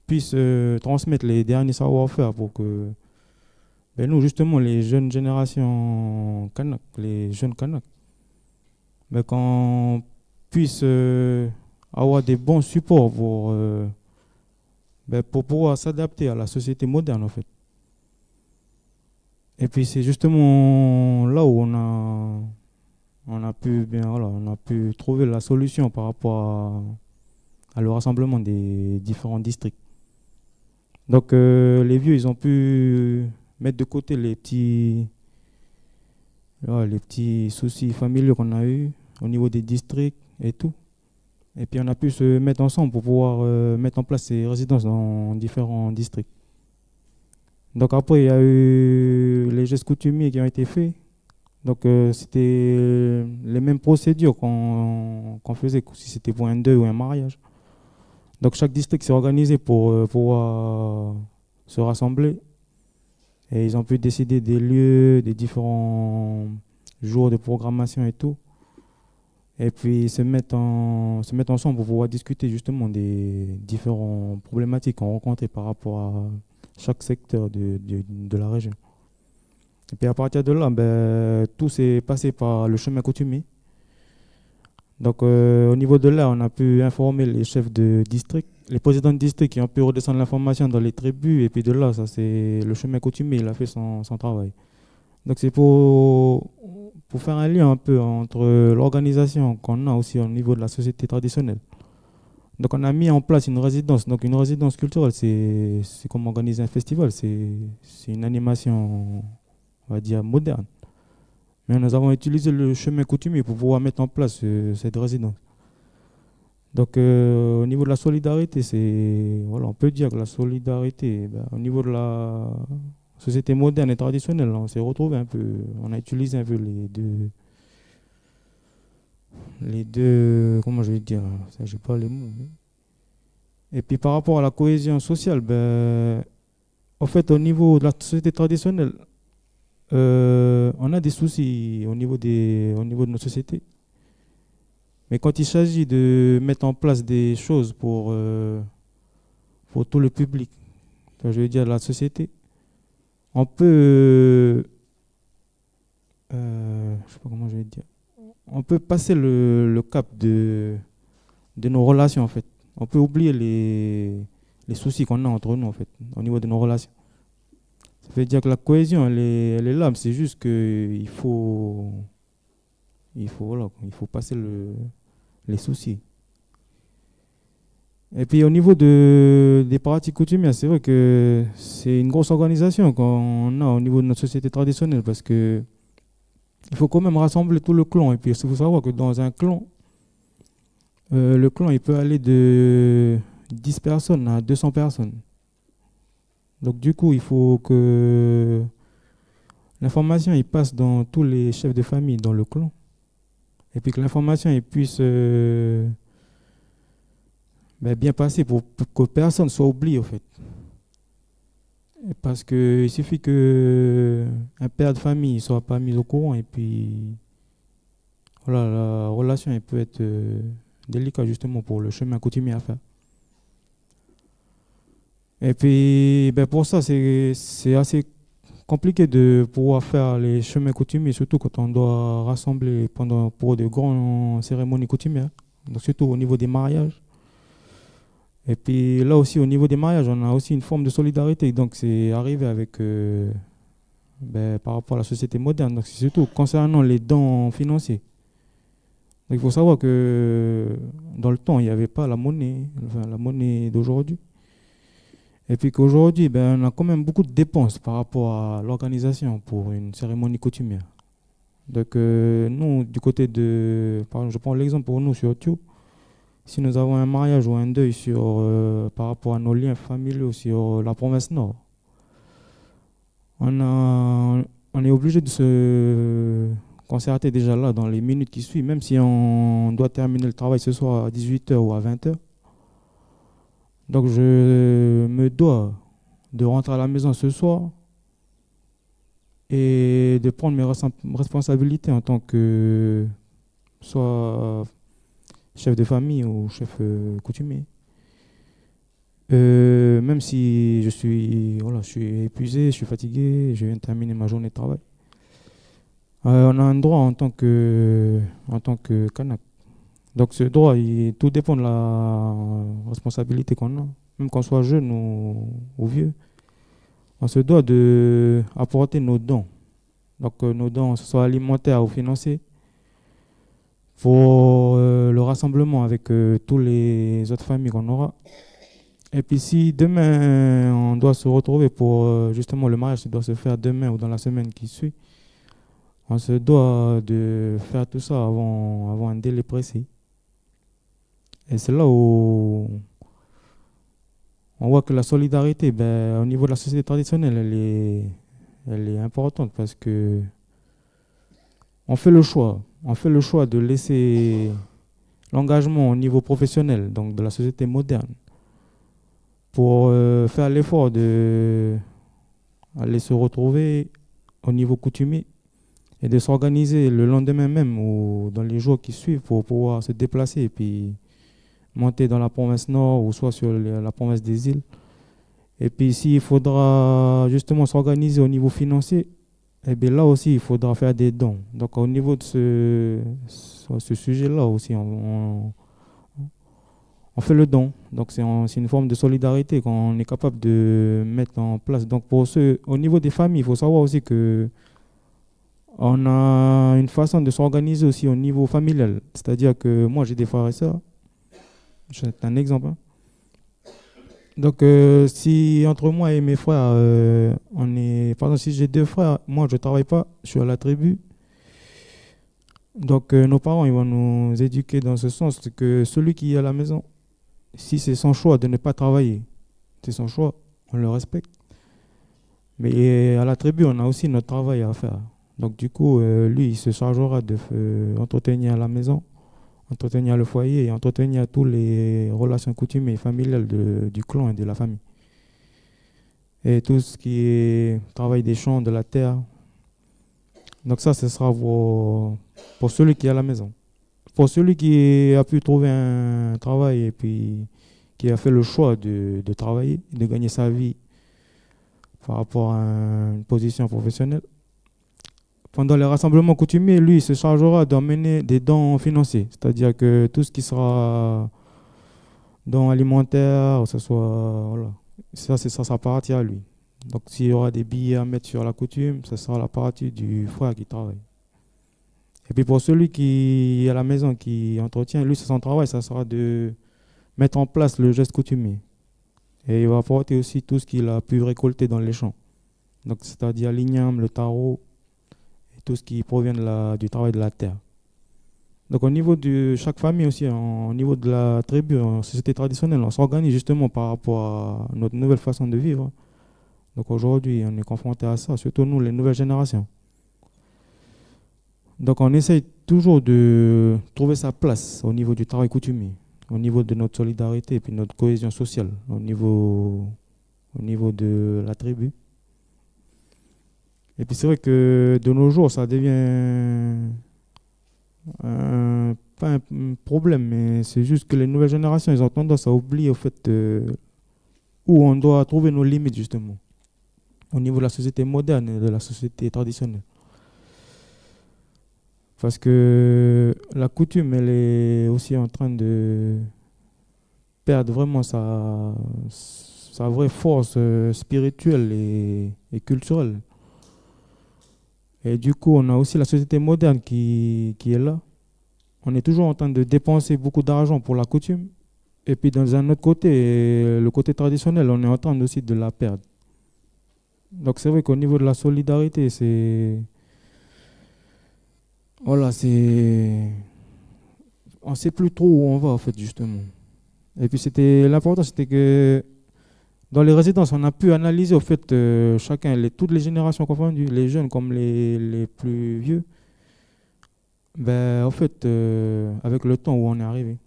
puissent transmettre les derniers savoir-faire pour que nous, justement, les jeunes générations Kanak, les jeunes Kanak, qu'on puisse avoir des bons supports pour pouvoir s'adapter à la société moderne, en fait. Et puis c'est justement là où on a pu trouver la solution par rapport à le rassemblement des différents districts. Donc les vieux, ils ont pu mettre de côté les petits soucis familiaux qu'on a eu au niveau des districts et tout. Et puis on a pu se mettre ensemble pour pouvoir mettre en place ces résidences dans différents districts. Donc après, il y a eu les gestes coutumiers qui ont été faits. Donc c'était les mêmes procédures qu'on faisait si c'était pour un deuil ou un mariage. Donc chaque district s'est organisé pour pouvoir se rassembler. Et ils ont pu décider des lieux, des différents jours de programmation et tout. Et puis se mettre ensemble pour pouvoir discuter justement des différentes problématiques qu'on rencontrait par rapport à chaque secteur de la région. Et puis à partir de là, tout s'est passé par le chemin coutumier. Donc au niveau de là, on a pu informer les chefs de district, les présidents de district qui ont pu redescendre l'information dans les tribus, et puis de là, ça c'est le chemin coutumier, il a fait son travail. Donc c'est pour faire un lien un peu entre l'organisation qu'on a aussi au niveau de la société traditionnelle. Donc on a mis en place une résidence. Donc une résidence culturelle, c'est comme organiser un festival, c'est une animation, on va dire, moderne. Mais nous avons utilisé le chemin coutumier pour pouvoir mettre en place cette résidence. Donc au niveau de la solidarité, voilà, on peut dire que la solidarité, au niveau de la société moderne et traditionnelle, on s'est retrouvé un peu, on a utilisé un peu les deux, comment je vais dire, ça j'ai pas les mots. Et puis par rapport à la cohésion sociale, en fait au niveau de la société traditionnelle, on a des soucis au niveau de nos sociétés. Mais quand il s'agit de mettre en place des choses pour tout le public, je veux dire la société, on peut, je sais pas comment je vais dire, on peut passer le cap de nos relations en fait. On peut oublier les soucis qu'on a entre nous en fait, au niveau de nos relations. Ça veut dire que la cohésion, elle est là, c'est juste qu'il faut, voilà, il faut passer les soucis. Et puis au niveau des pratiques coutumières, c'est vrai que c'est une grosse organisation qu'on a au niveau de notre société traditionnelle parce que il faut quand même rassembler tout le clan. Et puis il faut savoir que dans un clan, le clan il peut aller de 10 personnes à 200 personnes. Donc du coup, il faut que l'information il passe dans tous les chefs de famille dans le clan. Et puis que l'information il puisse bien passer pour que personne soit oublié en fait. Parce qu'il suffit qu'un père de famille ne soit pas mis au courant et puis voilà, la relation elle peut être délicate justement pour le chemin coutumier à faire. Et puis pour ça c'est assez compliqué de pouvoir faire les chemins coutumiers, surtout quand on doit rassembler pour de grandes cérémonies coutumières, donc surtout au niveau des mariages. Et puis là aussi, au niveau des mariages, on a aussi une forme de solidarité. Donc c'est arrivé avec, par rapport à la société moderne. Donc c'est surtout concernant les dons financiers. Donc il faut savoir que dans le temps, il n'y avait pas la monnaie d'aujourd'hui. Et puis qu'aujourd'hui, on a quand même beaucoup de dépenses par rapport à l'organisation pour une cérémonie coutumière. Donc nous, du côté par exemple, je prends l'exemple pour nous sur Tio. Si nous avons un mariage ou un deuil par rapport à nos liens familiaux sur la province Nord, on est obligé de se concerter déjà là dans les minutes qui suivent, même si on doit terminer le travail ce soir à 18h ou à 20h. Donc je me dois de rentrer à la maison ce soir et de prendre mes responsabilités en tant que soit chef de famille ou chef coutumier. Même si je suis épuisé, je suis fatigué, je viens de terminer ma journée de travail. On a un droit en tant que Kanak. Donc ce droit, tout dépend de la responsabilité qu'on a. Même qu'on soit jeune ou vieux, on se doit d'apporter nos dons. Donc nos dons, que ce soit alimentaires ou financiers, pour le rassemblement avec toutes les autres familles qu'on aura. Et puis si demain on doit se retrouver pour justement le mariage doit se faire demain ou dans la semaine qui suit, on se doit de faire tout ça avant un délai précis. Et c'est là où on voit que la solidarité, au niveau de la société traditionnelle, elle est importante parce que on fait le choix de laisser l'engagement au niveau professionnel, donc de la société moderne, pour faire l'effort d'aller se retrouver au niveau coutumier et de s'organiser le lendemain même ou dans les jours qui suivent pour pouvoir se déplacer et puis monter dans la province Nord ou soit sur la province des îles. Et puis s'il faudra justement s'organiser au niveau financier, et bien là aussi il faudra faire des dons. Donc au niveau de ce sujet-là aussi, on on fait le don. Donc c'est une forme de solidarité qu'on est capable de mettre en place. Donc au niveau des familles, il faut savoir aussi que on a une façon de s'organiser aussi au niveau familial. C'est-à-dire que moi, j'ai des frères et sœurs. C'est un exemple. Hein. Donc, si entre moi et mes frères, par exemple, si j'ai 2 frères, moi, je ne travaille pas, je suis à la tribu. Donc, nos parents, ils vont nous éduquer dans ce sens que celui qui est à la maison, si c'est son choix de ne pas travailler, c'est son choix, on le respecte. Mais à la tribu, on a aussi notre travail à faire. Donc du coup, lui, il se chargera de entretenir la maison, entretenir le foyer et entretenir toutes les relations coutumières et familiales du clan et de la famille. Et tout ce qui est travail des champs, de la terre. Donc ça, ce sera pour celui qui est à la maison. Pour celui qui a pu trouver un travail et puis qui a fait le choix de travailler, de gagner sa vie par rapport à une position professionnelle, pendant les rassemblements coutumiers, lui, il se chargera d'emmener des dons financiers. C'est-à-dire que tout ce qui sera dons alimentaires, que ce soit, voilà, ça sera partie à lui. Donc s'il y aura des billets à mettre sur la coutume, ça sera la partie du frère qui travaille. Et puis pour celui qui est à la maison, qui entretient, lui, c'est son travail, ça sera de mettre en place le geste coutumier. Et il va apporter aussi tout ce qu'il a pu récolter dans les champs. Donc c'est-à-dire l'igname, le taro, tout ce qui provient du travail de la terre. Donc au niveau de chaque famille aussi, au niveau de la tribu, en société traditionnelle, on s'organise justement par rapport à notre nouvelle façon de vivre. Donc aujourd'hui, on est confronté à ça, surtout nous, les nouvelles générations. Donc on essaye toujours de trouver sa place au niveau du travail coutumier, au niveau de notre solidarité et puis notre cohésion sociale, au niveau de la tribu. Et puis c'est vrai que de nos jours, ça devient pas un problème, mais c'est juste que les nouvelles générations, ils ont tendance à oublier au fait où on doit trouver nos limites justement, au niveau de la société moderne et de la société traditionnelle. Parce que la coutume, elle est aussi en train de perdre vraiment sa vraie force spirituelle et culturelle. Et du coup, on a aussi la société moderne qui est là. On est toujours en train de dépenser beaucoup d'argent pour la coutume. Et puis dans un autre côté, le côté traditionnel, on est en train aussi de la perdre. Donc c'est vrai qu'au niveau de la solidarité, voilà, on ne sait plus trop où on va en fait justement. Et puis l'important c'était que dans les résidences, on a pu analyser au fait toutes les générations confondues, les jeunes comme les plus vieux, en fait, avec le temps où on est arrivé.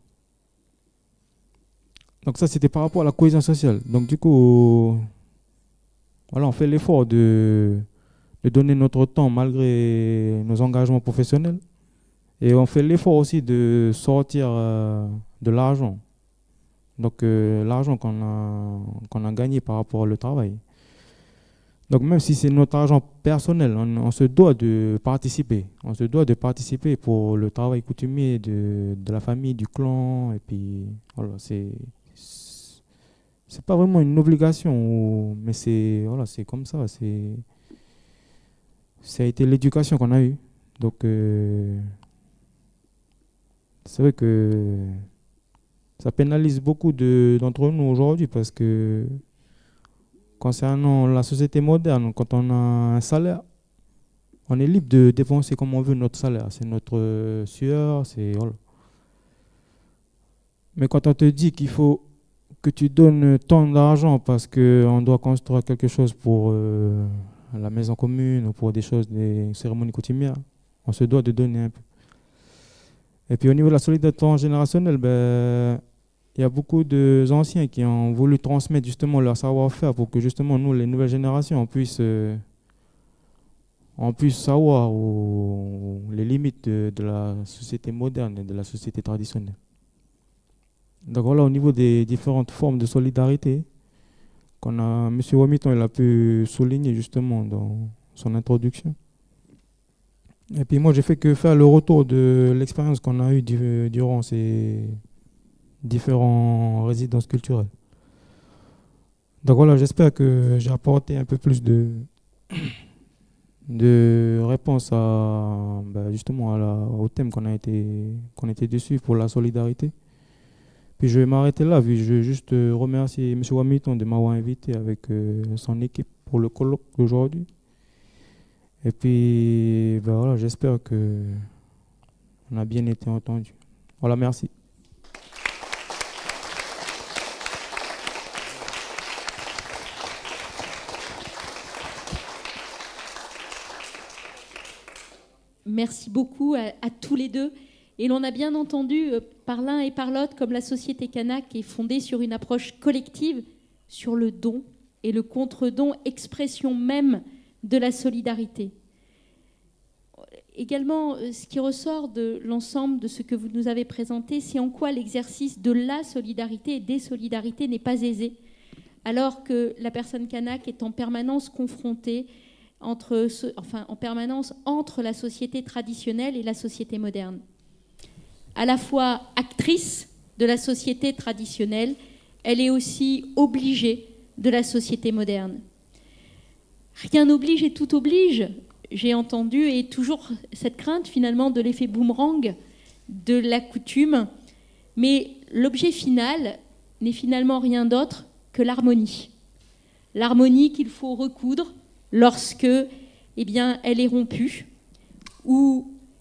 Donc ça, c'était par rapport à la cohésion sociale. Donc du coup, voilà, on fait l'effort de donner notre temps malgré nos engagements professionnels. Et on fait l'effort aussi de sortir de l'argent. Donc l'argent qu'on a gagné par rapport au travail. Donc même si c'est notre argent personnel, on se doit de participer. On se doit de participer pour le travail coutumier de la famille, du clan. Et puis voilà, c'est pas vraiment une obligation, mais c'est comme ça. Ça a été l'éducation qu'on a eue. Donc c'est vrai que ça pénalise beaucoup d'entre nous aujourd'hui parce que concernant la société moderne, quand on a un salaire, on est libre de dépenser comme on veut notre salaire. C'est notre sueur, voilà. Mais quand on te dit qu'il faut que tu donnes tant d'argent parce qu'on doit construire quelque chose pour la maison commune ou pour des cérémonies coutumières, on se doit de donner un peu. Et puis au niveau de la solidarité transgénérationnelle, il y a beaucoup d'anciens qui ont voulu transmettre justement leur savoir-faire pour que justement nous, les nouvelles générations, on puisse savoir les limites de la société moderne et de la société traditionnelle. Donc voilà, au niveau des différentes formes de solidarité M. Womiton il a pu souligner justement dans son introduction. Et puis moi, j'ai fait que faire le retour de l'expérience qu'on a eue durant ces différentes résidences culturelles. Donc voilà, j'espère que j'ai apporté un peu plus de réponses justement au thème qu'on était dessus pour la solidarité. Puis je vais m'arrêter là, puis je vais juste remercier M. Wamiton de m'avoir invité avec son équipe pour le colloque d'aujourd'hui. Et puis voilà, j'espère qu'on a bien été entendu. Voilà, merci. Merci beaucoup à tous les deux. Et l'on a bien entendu par l'un et par l'autre comme la Société Canaque est fondée sur une approche collective, sur le don et le contre-don, expression même de la solidarité. Également, ce qui ressort de l'ensemble de ce que vous nous avez présenté, c'est en quoi l'exercice de la solidarité et des solidarités n'est pas aisé, alors que la personne Canaque est en permanence confrontée entre la société traditionnelle et la société moderne. À la fois actrice de la société traditionnelle, elle est aussi obligée de la société moderne. Rien n'oblige et tout oblige. J'ai entendu, et toujours cette crainte finalement de l'effet boomerang de la coutume, mais l'objet final n'est finalement rien d'autre que l'harmonie. L'harmonie qu'il faut recoudre lorsque elle est rompue,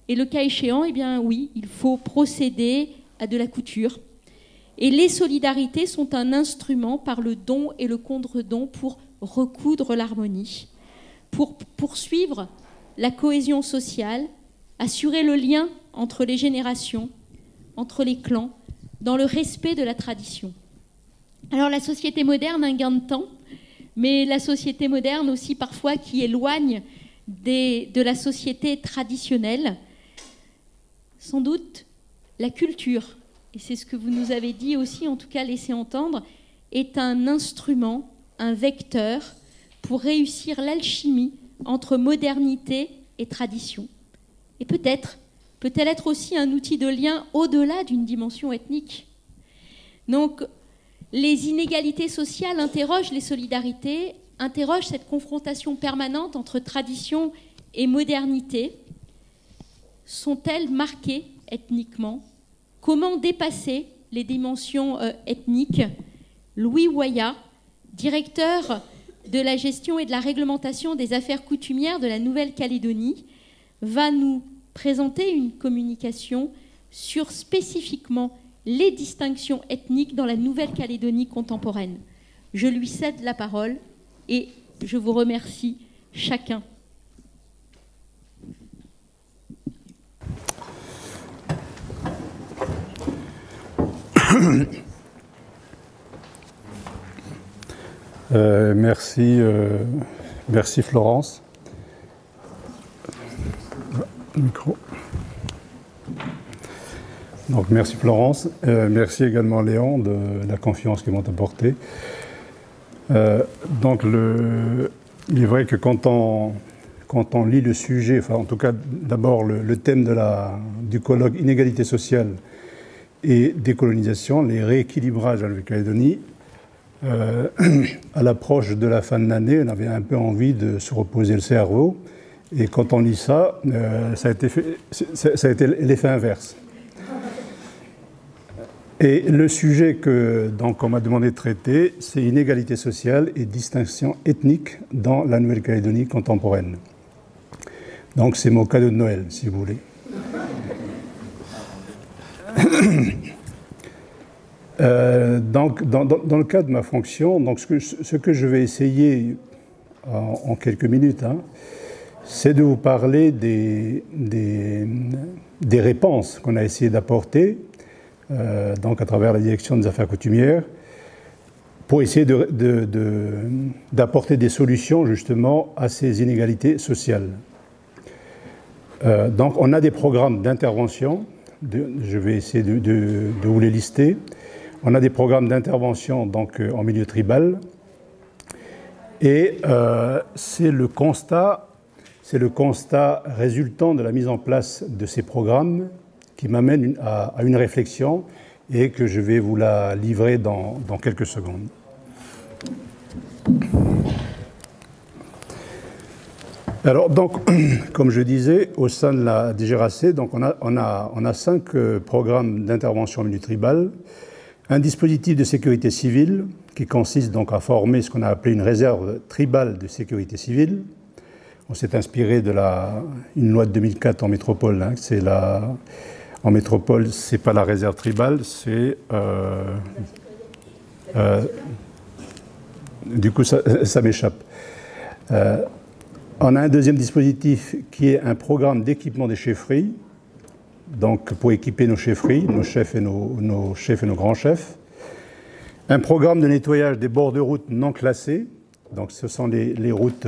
et le cas échéant, oui, il faut procéder à de la couture. Et les solidarités sont un instrument par le don et le contre-don pour recoudre l'harmonie, pour poursuivre la cohésion sociale, assurer le lien entre les générations, entre les clans, dans le respect de la tradition. Alors la société moderne a un gain de temps, mais la société moderne aussi parfois qui éloigne de la société traditionnelle, sans doute la culture, et c'est ce que vous nous avez dit aussi, en tout cas laissé entendre, est un instrument, un vecteur pour réussir l'alchimie entre modernité et tradition. Et peut-elle être aussi un outil de lien au-delà d'une dimension ethnique. Donc, les inégalités sociales interrogent les solidarités, interrogent cette confrontation permanente entre tradition et modernité. Sont-elles marquées ethniquement? Comment dépasser les dimensions ethniques? Louis Waya, directeur de la gestion et de la réglementation des affaires coutumières de la Nouvelle-Calédonie, va nous présenter une communication sur spécifiquement les distinctions ethniques dans la Nouvelle-Calédonie contemporaine. Je lui cède la parole et je vous remercie chacun. Merci Florence. Micro. Donc merci Florence, merci également Léon de la confiance qu'ils m'ont apportée. Donc il est vrai que quand on lit le sujet, enfin en tout cas d'abord le thème du colloque inégalité sociale et décolonisation, les rééquilibrages à la Nouvelle-Calédonie, à l'approche de la fin de l'année, on avait un peu envie de se reposer le cerveau. Et quand on lit ça, ça a été l'effet inverse. Et le sujet qu'on m'a demandé de traiter, c'est inégalité sociale et distinction ethnique dans la Nouvelle-Calédonie contemporaine. Donc c'est mon cadeau de Noël, si vous voulez. Donc, dans le cadre de ma fonction, donc ce que je vais essayer en quelques minutes, c'est de vous parler des réponses qu'on a essayé d'apporter, donc à travers la direction des affaires coutumières, pour essayer d'apporter des solutions justement à ces inégalités sociales. Donc on a des programmes d'intervention, je vais essayer de vous les lister. On a des programmes d'intervention donc en milieu tribal, et c'est le constat résultant de la mise en place de ces programmes qui m'amène à une réflexion et que je vais vous la livrer dans quelques secondes. Alors, donc, comme je disais, au sein de la DGRAC, donc on a 5 programmes d'intervention en milieu tribal, un dispositif de sécurité civile qui consiste donc à former ce qu'on a appelé une réserve tribale de sécurité civile. On s'est inspiré de une loi de 2004 en métropole. Hein, en métropole, c'est pas la réserve tribale, c'est du coup ça m'échappe. On a un deuxième dispositif qui est un programme d'équipement des chefferies, donc pour équiper nos chefferies, nos chefs et nos chefs et nos grands chefs. Un programme de nettoyage des bords de route non classés, donc ce sont les routes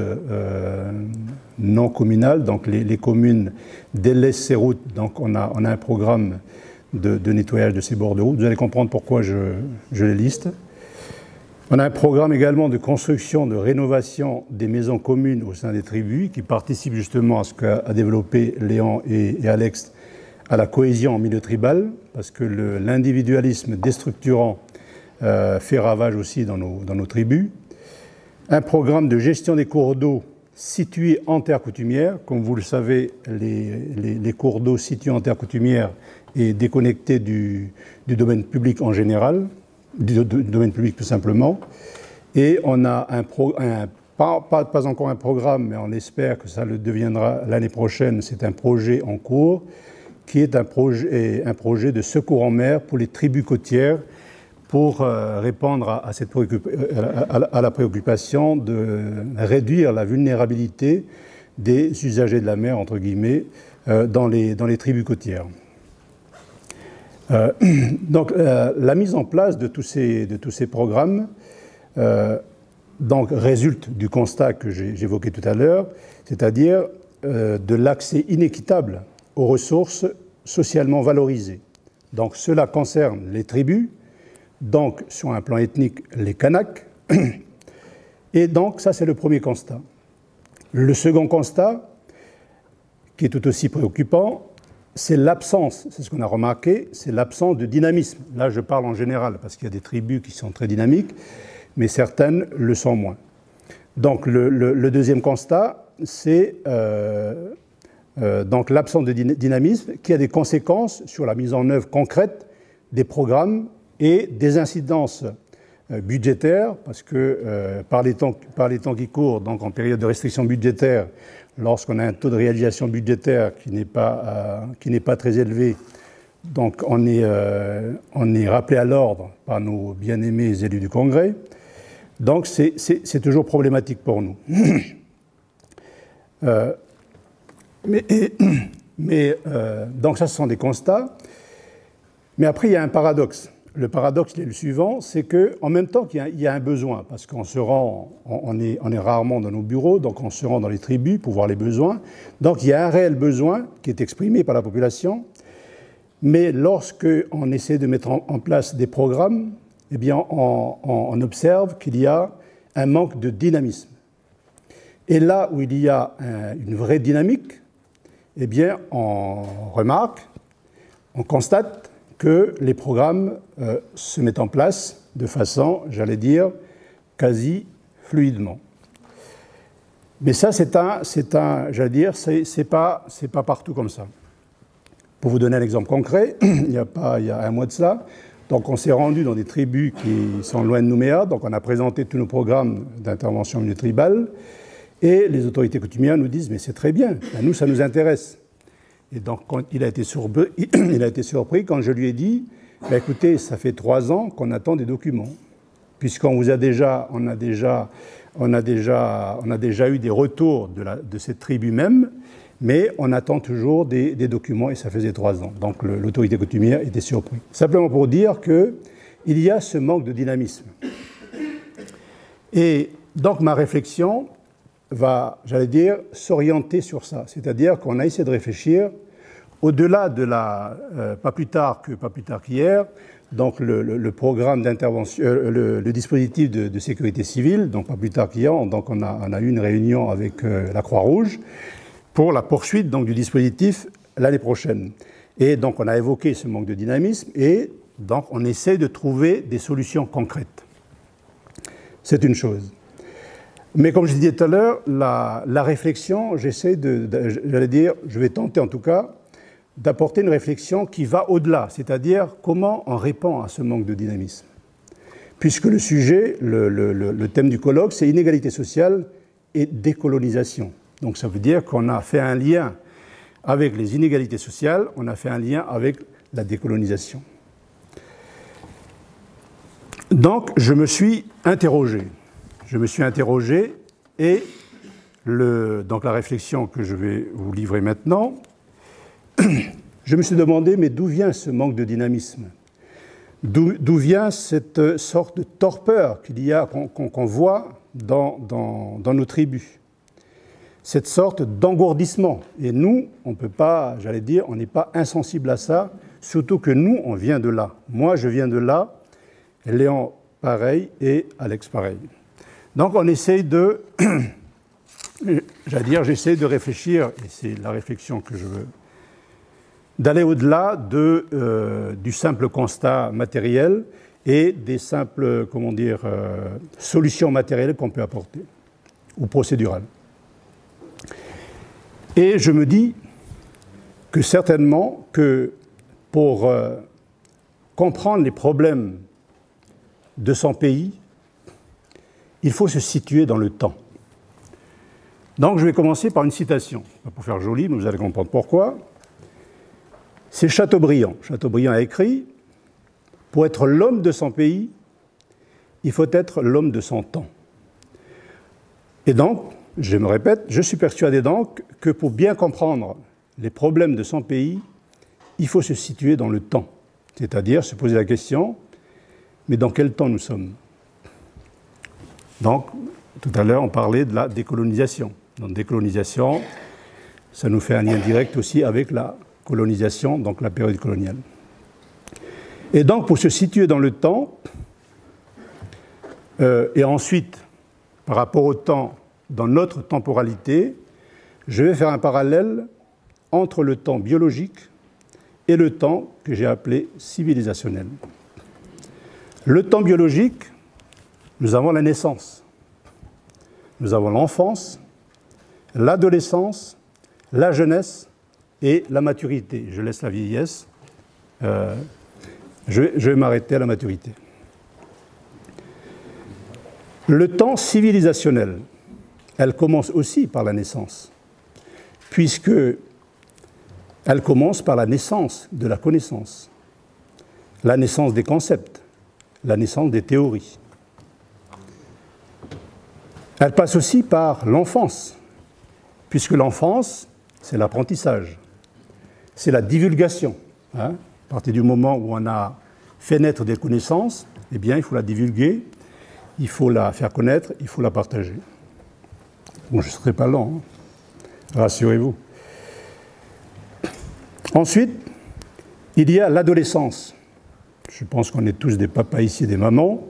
non communales, donc les communes délaissent ces routes, donc on a un programme de nettoyage de ces bords de route. Vous allez comprendre pourquoi je les liste. On a un programme également de construction, de rénovation des maisons communes au sein des tribus qui participe justement à ce qu'a développé Léon et Alex, à la cohésion en milieu tribal, parce que l'individualisme déstructurant fait ravage aussi dans nos tribus. Un programme de gestion des cours d'eau situés en terre coutumière. Comme vous le savez, les cours d'eau situés en terre coutumière est déconnecté du domaine public en général, du domaine public tout simplement. Et on a pas encore un programme, mais on espère que ça le deviendra l'année prochaine. C'est un projet en cours qui est un projet de secours en mer pour les tribus côtières pour répondre à la préoccupation de réduire la vulnérabilité des usagers de la mer, entre guillemets, dans les tribus côtières. Donc, la mise en place de tous ces programmes donc, résulte du constat que j'évoquais tout à l'heure, c'est-à-dire de l'accès inéquitable aux ressources socialement valorisées. Donc, cela concerne les tribus, donc, sur un plan ethnique, les Kanaks, et donc, ça, c'est le premier constat. Le second constat, qui est tout aussi préoccupant, c'est l'absence, c'est ce qu'on a remarqué, c'est l'absence de dynamisme. Là, je parle en général, parce qu'il y a des tribus qui sont très dynamiques, mais certaines le sont moins. Donc, le deuxième constat, c'est donc l'absence de dynamisme qui a des conséquences sur la mise en œuvre concrète des programmes et des incidences budgétaires, parce que par les temps qui courent, donc en période de restriction budgétaire, lorsqu'on a un taux de réalisation budgétaire qui n'est pas très élevé, donc on est rappelé à l'ordre par nos bien-aimés élus du Congrès. Donc c'est toujours problématique pour nous. Donc ça, ce sont des constats. Mais après, il y a un paradoxe. Le paradoxe, il est le suivant, c'est qu'en même temps qu'il y a un besoin, parce qu'on on est rarement dans nos bureaux, donc on se rend dans les tribus pour voir les besoins. Donc il y a un réel besoin qui est exprimé par la population, mais lorsqu'on essaie de mettre en place des programmes, eh bien on observe qu'il y a un manque de dynamisme. Et là où il y a une vraie dynamique, eh bien on remarque, on constate que les programmes se mettent en place de façon, j'allais dire, quasi fluidement. Mais ça, j'allais dire, c'est pas partout comme ça. Pour vous donner un exemple concret, il y a un mois de cela, donc on s'est rendu dans des tribus qui sont loin de Nouméa, donc on a présenté tous nos programmes d'intervention milieu tribal, et les autorités coutumières nous disent « mais c'est très bien, nous ça nous intéresse ». Et donc, il a été surpris quand je lui ai dit bah, « Écoutez, ça fait 3 ans qu'on attend des documents, puisqu'on a déjà eu des retours de cette tribu même, mais on attend toujours des documents et ça faisait 3 ans. » Donc, l'autorité coutumière était surprise. Simplement pour dire qu'il y a ce manque de dynamisme. Et donc, ma réflexion va, j'allais dire, s'orienter sur ça. C'est-à-dire qu'on a essayé de réfléchir au-delà de pas plus tard qu'hier, donc le programme d'intervention, le dispositif de sécurité civile, donc pas plus tard qu'hier, donc on a eu une réunion avec la Croix-Rouge pour la poursuite donc, du dispositif l'année prochaine. Et donc on a évoqué ce manque de dynamisme et Donc on essaie de trouver des solutions concrètes. C'est une chose. Mais comme je disais tout à l'heure, la réflexion, j'allais dire, je vais tenter en tout cas, d'apporter une réflexion qui va au-delà, c'est-à-dire comment on répond à ce manque de dynamisme. Puisque le sujet, le thème du colloque, c'est inégalité sociale et décolonisation. Donc ça veut dire qu'on a fait un lien avec les inégalités sociales, on a fait un lien avec la décolonisation. Donc je me suis interrogé. Et donc la réflexion que je vais vous livrer maintenant, je me suis demandé, mais d'où vient ce manque de dynamisme? D'où vient cette sorte de torpeur qu'il y a, qu'on voit dans nos tribus? Cette sorte d'engourdissement. Et nous, on ne peut pas, j'allais dire, on n'est pas insensible à ça, surtout que nous, on vient de là. Moi, je viens de là, Léon pareil et Alex pareil. Donc on essaye de, j'essaie de réfléchir, et c'est la réflexion que je veux, d'aller au-delà du simple constat matériel et des simples, solutions matérielles qu'on peut apporter, ou procédurales. Et je me dis que certainement que pour comprendre les problèmes de son pays, il faut se situer dans le temps. Donc je vais commencer par une citation, pas pour faire joli, mais vous allez comprendre pourquoi. C'est Chateaubriand. Chateaubriand a écrit « Pour être l'homme de son pays, il faut être l'homme de son temps ». Et donc, je me répète, je suis persuadé donc que pour bien comprendre les problèmes de son pays, il faut se situer dans le temps, c'est-à-dire se poser la question, mais dans quel temps nous sommes? Donc, tout à l'heure, on parlait de la décolonisation. Donc, décolonisation, ça nous fait un lien direct aussi avec la colonisation, donc la période coloniale. Et donc, pour se situer dans le temps, et ensuite, par rapport au temps, dans notre temporalité, je vais faire un parallèle entre le temps biologique et le temps que j'ai appelé civilisationnel. Le temps biologique, nous avons la naissance, nous avons l'enfance, l'adolescence, la jeunesse et la maturité. Je laisse la vieillesse, je vais m'arrêter à la maturité. Le temps civilisationnel, elle commence aussi par la naissance, puisque elle commence par la naissance de la connaissance, la naissance des concepts, la naissance des théories. Elle passe aussi par l'enfance, puisque l'enfance, c'est l'apprentissage, c'est la divulgation. À partir du moment où on a fait naître des connaissances, eh bien, il faut la divulguer, il faut la faire connaître, il faut la partager. Bon, je ne serai pas lent, rassurez-vous. Ensuite, il y a l'adolescence. Je pense qu'on est tous des papas ici, des mamans.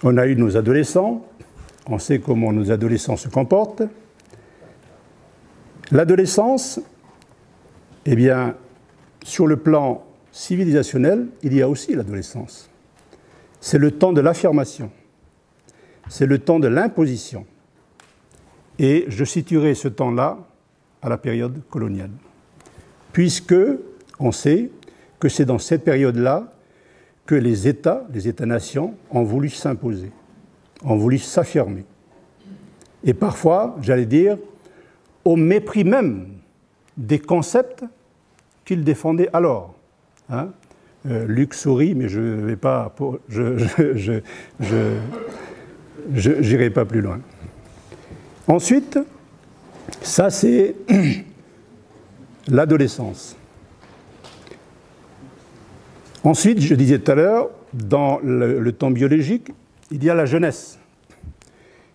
On a eu nos adolescents, on sait comment nos adolescents se comportent. L'adolescence, eh bien, sur le plan civilisationnel, il y a aussi l'adolescence. C'est le temps de l'affirmation, c'est le temps de l'imposition. Et je situerai ce temps-là à la période coloniale, puisque on sait que c'est dans cette période-là que les États-nations ont voulu s'imposer, ont voulu s'affirmer. Et parfois, j'allais dire, au mépris même des concepts qu'ils défendaient alors. Luc sourit, mais je ne vais pas, j'irai pas plus loin. Ensuite, ça c'est l'adolescence. Ensuite, je disais tout à l'heure, dans le temps biologique, il y a la jeunesse.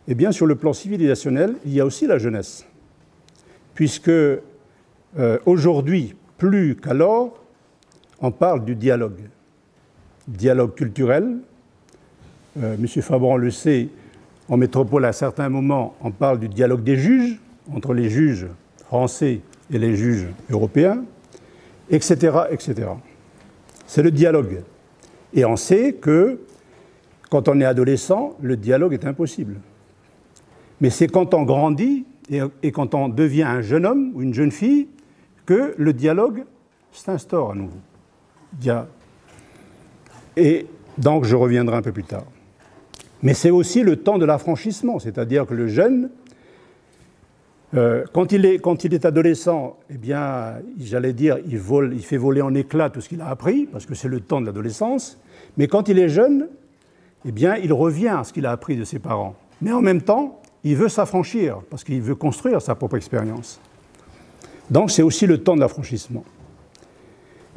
Eh bien, sur le plan civilisationnel, il y a aussi la jeunesse. Puisque aujourd'hui, plus qu'alors, on parle du dialogue culturel. M. Fabron le sait, en métropole, à certains moments, on parle du dialogue des juges, entre les juges français et les juges européens, etc., etc. C'est le dialogue. Et on sait que quand on est adolescent, le dialogue est impossible. Mais c'est quand on grandit et quand on devient un jeune homme ou une jeune fille que le dialogue s'instaure à nouveau. Et donc je reviendrai un peu plus tard. Mais c'est aussi le temps de l'affranchissement, c'est-à-dire que le jeune, quand il est adolescent, eh bien, j'allais dire, il fait voler en éclats tout ce qu'il a appris, parce que c'est le temps de l'adolescence. Mais quand il est jeune, eh bien, il revient à ce qu'il a appris de ses parents. Mais en même temps, il veut s'affranchir, parce qu'il veut construire sa propre expérience. Donc c'est aussi le temps de l'affranchissement.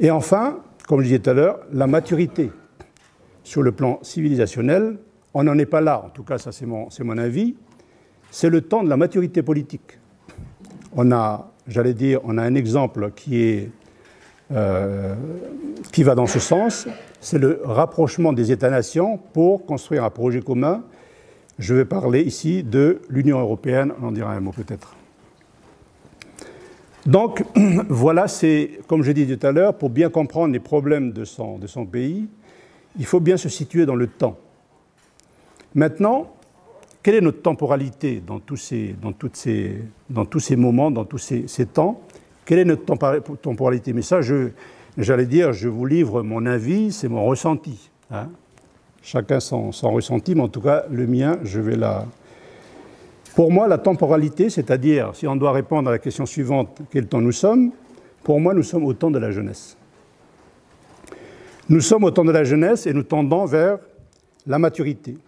Et enfin, comme je disais tout à l'heure, la maturité. Sur le plan civilisationnel, on n'en est pas là, en tout cas ça c'est mon avis, c'est le temps de la maturité politique. On a un exemple qui va dans ce sens, c'est le rapprochement des États-nations pour construire un projet commun. Je vais parler ici de l'Union européenne, on en dira un mot peut-être. Donc voilà, c'est, comme je disais tout à l'heure, pour bien comprendre les problèmes de son pays, il faut bien se situer dans le temps. Maintenant, quelle est notre temporalité dans tous ces moments, dans tous ces temps? Quelle est notre temporalité? Mais ça, j'allais dire, je vous livre mon avis, c'est mon ressenti. Hein? Chacun son ressenti, mais en tout cas, le mien, je vais là. Pour moi, la temporalité, c'est-à-dire, si on doit répondre à la question suivante, quel temps nous sommes? Pour moi, nous sommes au temps de la jeunesse. Nous sommes au temps de la jeunesse et nous tendons vers la maturité.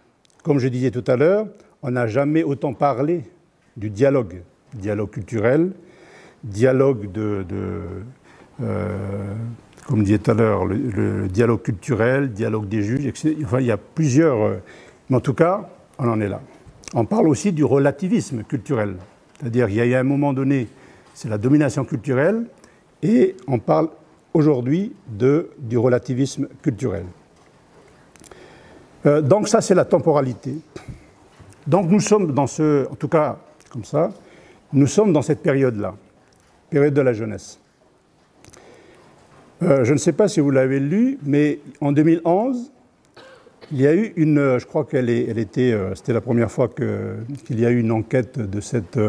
Comme je disais tout à l'heure, on n'a jamais autant parlé du dialogue culturel, dialogue comme disait tout à l'heure, le dialogue culturel, dialogue des juges, etc. Enfin, il y a plusieurs, mais en tout cas, on en est là. On parle aussi du relativisme culturel, c'est-à-dire qu'il y a un moment donné, c'est la domination culturelle, et on parle aujourd'hui du relativisme culturel. Donc ça, c'est la temporalité. Donc nous sommes en tout cas, comme ça, nous sommes dans cette période-là, période de la jeunesse. Je ne sais pas si vous l'avez lu, mais en 2011, il y a eu je crois c'était la première fois qu'il y a eu une enquête de cette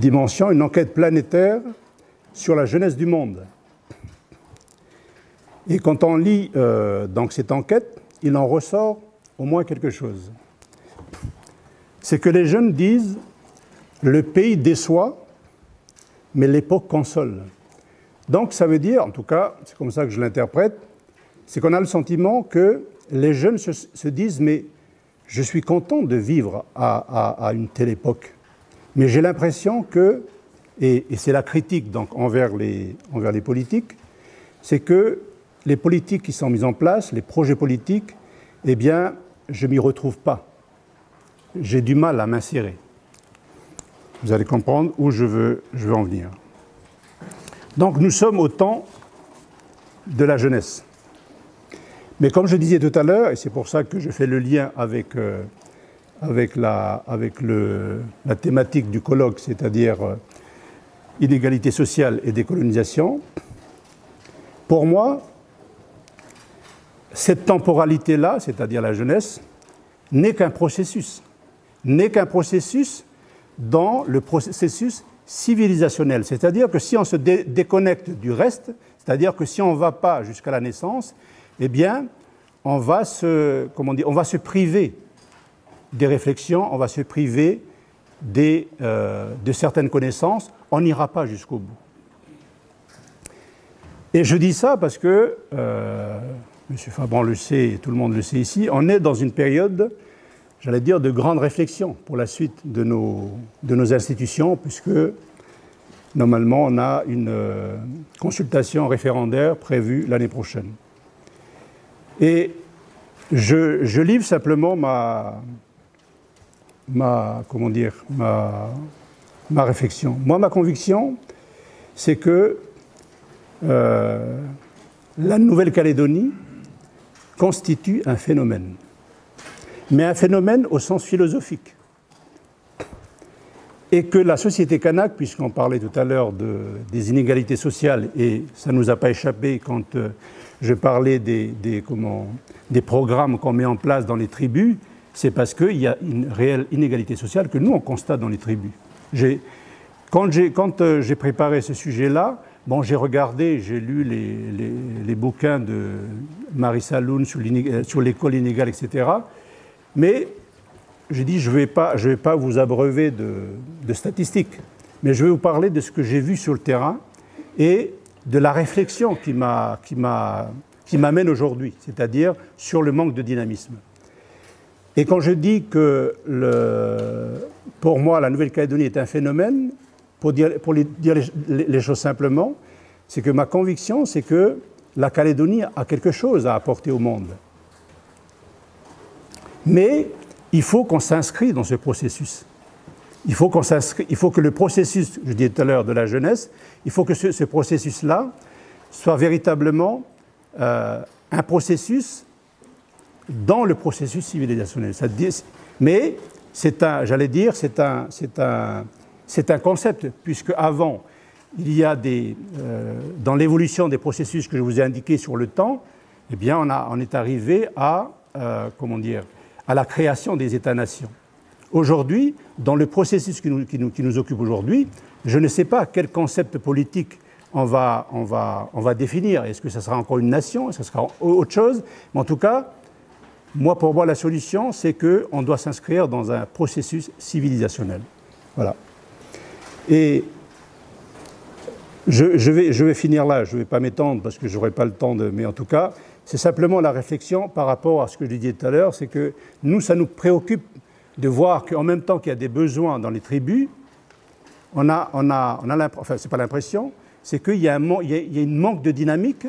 dimension, une enquête planétaire sur la jeunesse du monde. Et quand on lit donc cette enquête, il en ressort au moins quelque chose. C'est que les jeunes disent « le pays déçoit, mais l'époque console ». Donc ça veut dire, en tout cas, c'est comme ça que je l'interprète, c'est qu'on a le sentiment que les jeunes se disent « mais je suis content de vivre à une telle époque ». Mais j'ai l'impression que, et c'est la critique donc, envers les politiques, c'est que les politiques qui sont mises en place, les projets politiques, eh bien, je ne m'y retrouve pas. J'ai du mal à m'insérer. Vous allez comprendre où je veux en venir. Donc nous sommes au temps de la jeunesse. Mais comme je disais tout à l'heure, et c'est pour ça que je fais le lien avec la thématique du colloque, c'est-à-dire inégalité sociale et décolonisation, pour moi, cette temporalité-là, c'est-à-dire la jeunesse, n'est qu'un processus dans le processus civilisationnel. C'est-à-dire que si on se déconnecte du reste, c'est-à-dire que si on ne va pas jusqu'à la naissance, eh bien, on va se priver des réflexions, on va se priver de certaines connaissances, on n'ira pas jusqu'au bout. Et je dis ça parce que, M. Fabran le sait, et tout le monde le sait ici, on est dans une période, j'allais dire, de grande réflexion pour la suite de nos institutions, puisque normalement on a une consultation référendaire prévue l'année prochaine. Et je livre simplement ma réflexion. Moi, ma conviction, c'est que la Nouvelle-Calédonie constitue un phénomène, mais un phénomène au sens philosophique. et que la société kanak, puisqu'on parlait tout à l'heure des inégalités sociales, et ça ne nous a pas échappé quand je parlais des programmes qu'on met en place dans les tribus, c'est parce qu'il y a une réelle inégalité sociale que nous, on constate dans les tribus. Quand j'ai préparé ce sujet-là, bon, j'ai regardé, j'ai lu les bouquins de Marie Saloun sur l'école inégale, etc. Mais j'ai dit, je vais pas vous abreuver de statistiques, mais je vais vous parler de ce que j'ai vu sur le terrain et de la réflexion qui m'amène aujourd'hui, c'est-à-dire sur le manque de dynamisme. Et quand je dis que, pour moi, la Nouvelle-Calédonie est un phénomène, pour dire les choses simplement, c'est que ma conviction, c'est que la Calédonie a quelque chose à apporter au monde. Mais il faut qu'on s'inscrive dans ce processus. Il faut que le processus, je disais tout à l'heure, de la jeunesse, il faut que ce processus-là soit véritablement un processus dans le processus civilisationnel. Mais j'allais dire, c'est un concept, puisque avant, il y a dans l'évolution des processus que je vous ai indiqués sur le temps, eh bien, on est arrivé à la création des États-nations. Aujourd'hui, dans le processus qui nous occupe aujourd'hui, je ne sais pas quel concept politique on va définir. Est-ce que ça sera encore une nation? Est-ce que ça sera autre chose? Mais en tout cas, pour moi, la solution, c'est qu'on doit s'inscrire dans un processus civilisationnel. Voilà. Et je vais finir là, je ne vais pas m'étendre parce que je n'aurai pas le temps mais en tout cas, c'est simplement la réflexion par rapport à ce que je disais tout à l'heure, c'est que nous, ça nous préoccupe de voir qu'en même temps qu'il y a des besoins dans les tribus, on a enfin, c'est pas l'impression, c'est qu'il y a une manque de dynamique,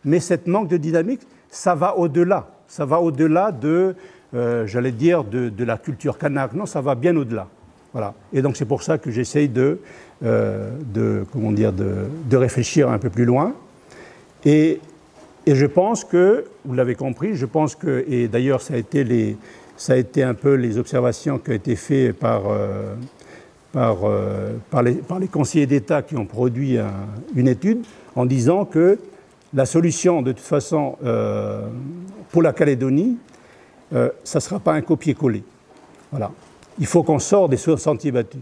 mais cette manque de dynamique, ça va au-delà. Ça va au-delà j'allais dire, de la culture kanak. Non, ça va bien au-delà. Voilà. Et donc c'est pour ça que j'essaye de réfléchir un peu plus loin. Et je pense que, vous l'avez compris, je pense que, et d'ailleurs ça a été un peu les observations qui ont été faites par les conseillers d'État qui ont produit une étude en disant que la solution, de toute façon, pour la Calédonie, ça ne sera pas un copier-coller. Voilà. Il faut qu'on sorte des sentiers battus.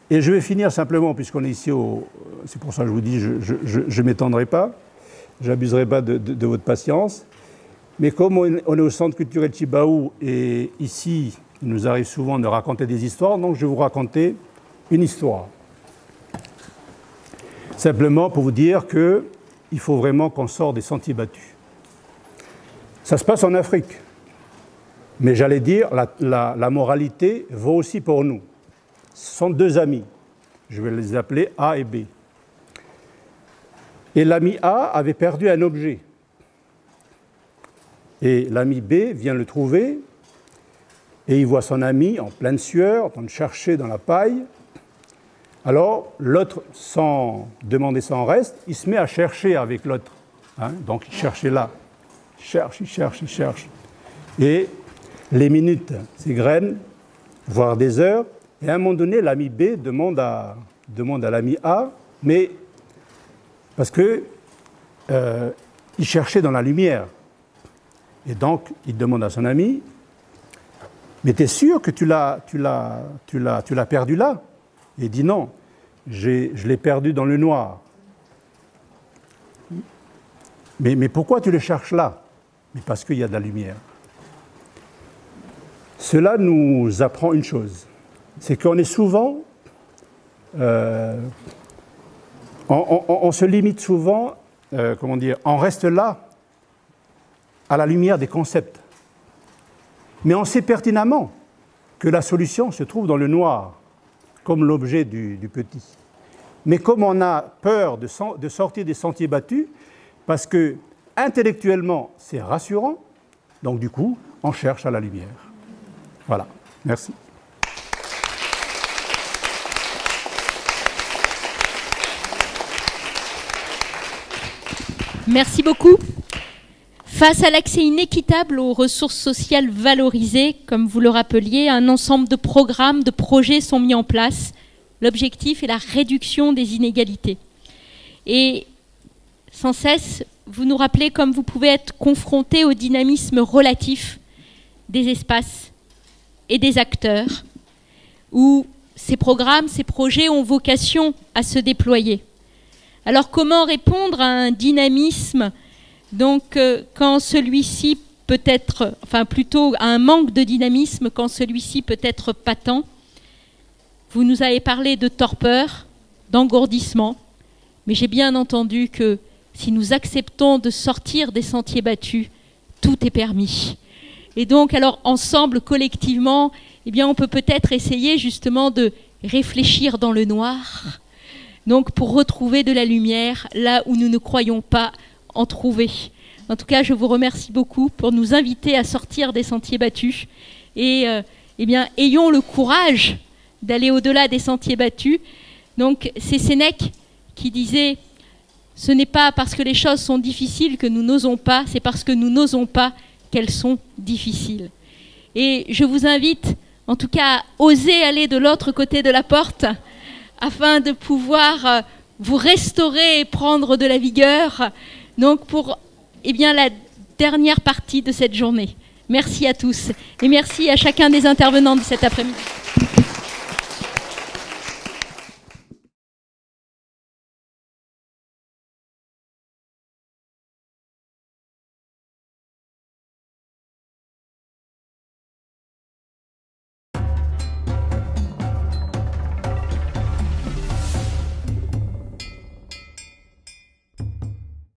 Et je vais finir simplement, puisqu'on est ici c'est pour ça que je vous dis, je ne m'étendrai pas, j'abuserai pas de votre patience. Mais comme on est au centre culturel Chibaou, et ici, il nous arrive souvent de raconter des histoires, donc je vais vous raconter une histoire. Simplement pour vous dire qu'il faut vraiment qu'on sorte des sentiers battus. Ça se passe en Afrique. Mais j'allais dire, la moralité vaut aussi pour nous. Ce sont deux amis. Je vais les appeler A et B. Et l'ami A avait perdu un objet. Et l'ami B vient le trouver, et il voit son ami en pleine sueur, en train de chercher dans la paille. Alors, l'autre, sans demander son reste, il se met à chercher avec l'autre. Hein? Donc, il cherchait là. Il cherche. Et les minutes s'égrènent, voire des heures. Et à un moment donné, l'ami B demande à l'ami A, mais parce que il cherchait dans la lumière. Et donc, il demande à son ami, mais tu es sûr que tu l'as perdu là? Et il dit non, je l'ai perdu dans le noir. Mais pourquoi tu le cherches là? Mais parce qu'il y a de la lumière. Cela nous apprend une chose, c'est qu'on est souvent, on se limite souvent, on reste là, à la lumière des concepts. Mais on sait pertinemment que la solution se trouve dans le noir, comme l'objet du petit. Mais comme on a peur de sortir des sentiers battus, parce que intellectuellement c'est rassurant, donc du coup on cherche à la lumière. Voilà, merci. Merci beaucoup. Face à l'accès inéquitable aux ressources sociales valorisées, comme vous le rappeliez, un ensemble de programmes, de projets sont mis en place. L'objectif est la réduction des inégalités. Et sans cesse, vous nous rappelez comme vous pouvez être confronté au dynamisme relatif des espaces et des acteurs, où ces programmes, ces projets ont vocation à se déployer. Alors comment répondre à un dynamisme, donc quand celui-ci peut être, enfin plutôt à un manque de dynamisme quand celui-ci peut être patent? Vous nous avez parlé de torpeur, d'engourdissement, mais j'ai bien entendu que si nous acceptons de sortir des sentiers battus, tout est permis. Et donc, alors, ensemble, collectivement, eh bien, on peut peut-être essayer justement de réfléchir dans le noir, donc pour retrouver de la lumière là où nous ne croyons pas en trouver. En tout cas, je vous remercie beaucoup pour nous inviter à sortir des sentiers battus. Et eh bien, ayons le courage d'aller au-delà des sentiers battus. Donc, c'est Sénèque qui disait « Ce n'est pas parce que les choses sont difficiles que nous n'osons pas, c'est parce que nous n'osons pas qu'elles sont difficiles. » Et je vous invite, en tout cas, à oser aller de l'autre côté de la porte afin de pouvoir vous restaurer et prendre de la vigueur, donc pour eh bien, la dernière partie de cette journée. Merci à tous et merci à chacun des intervenants de cet après-midi.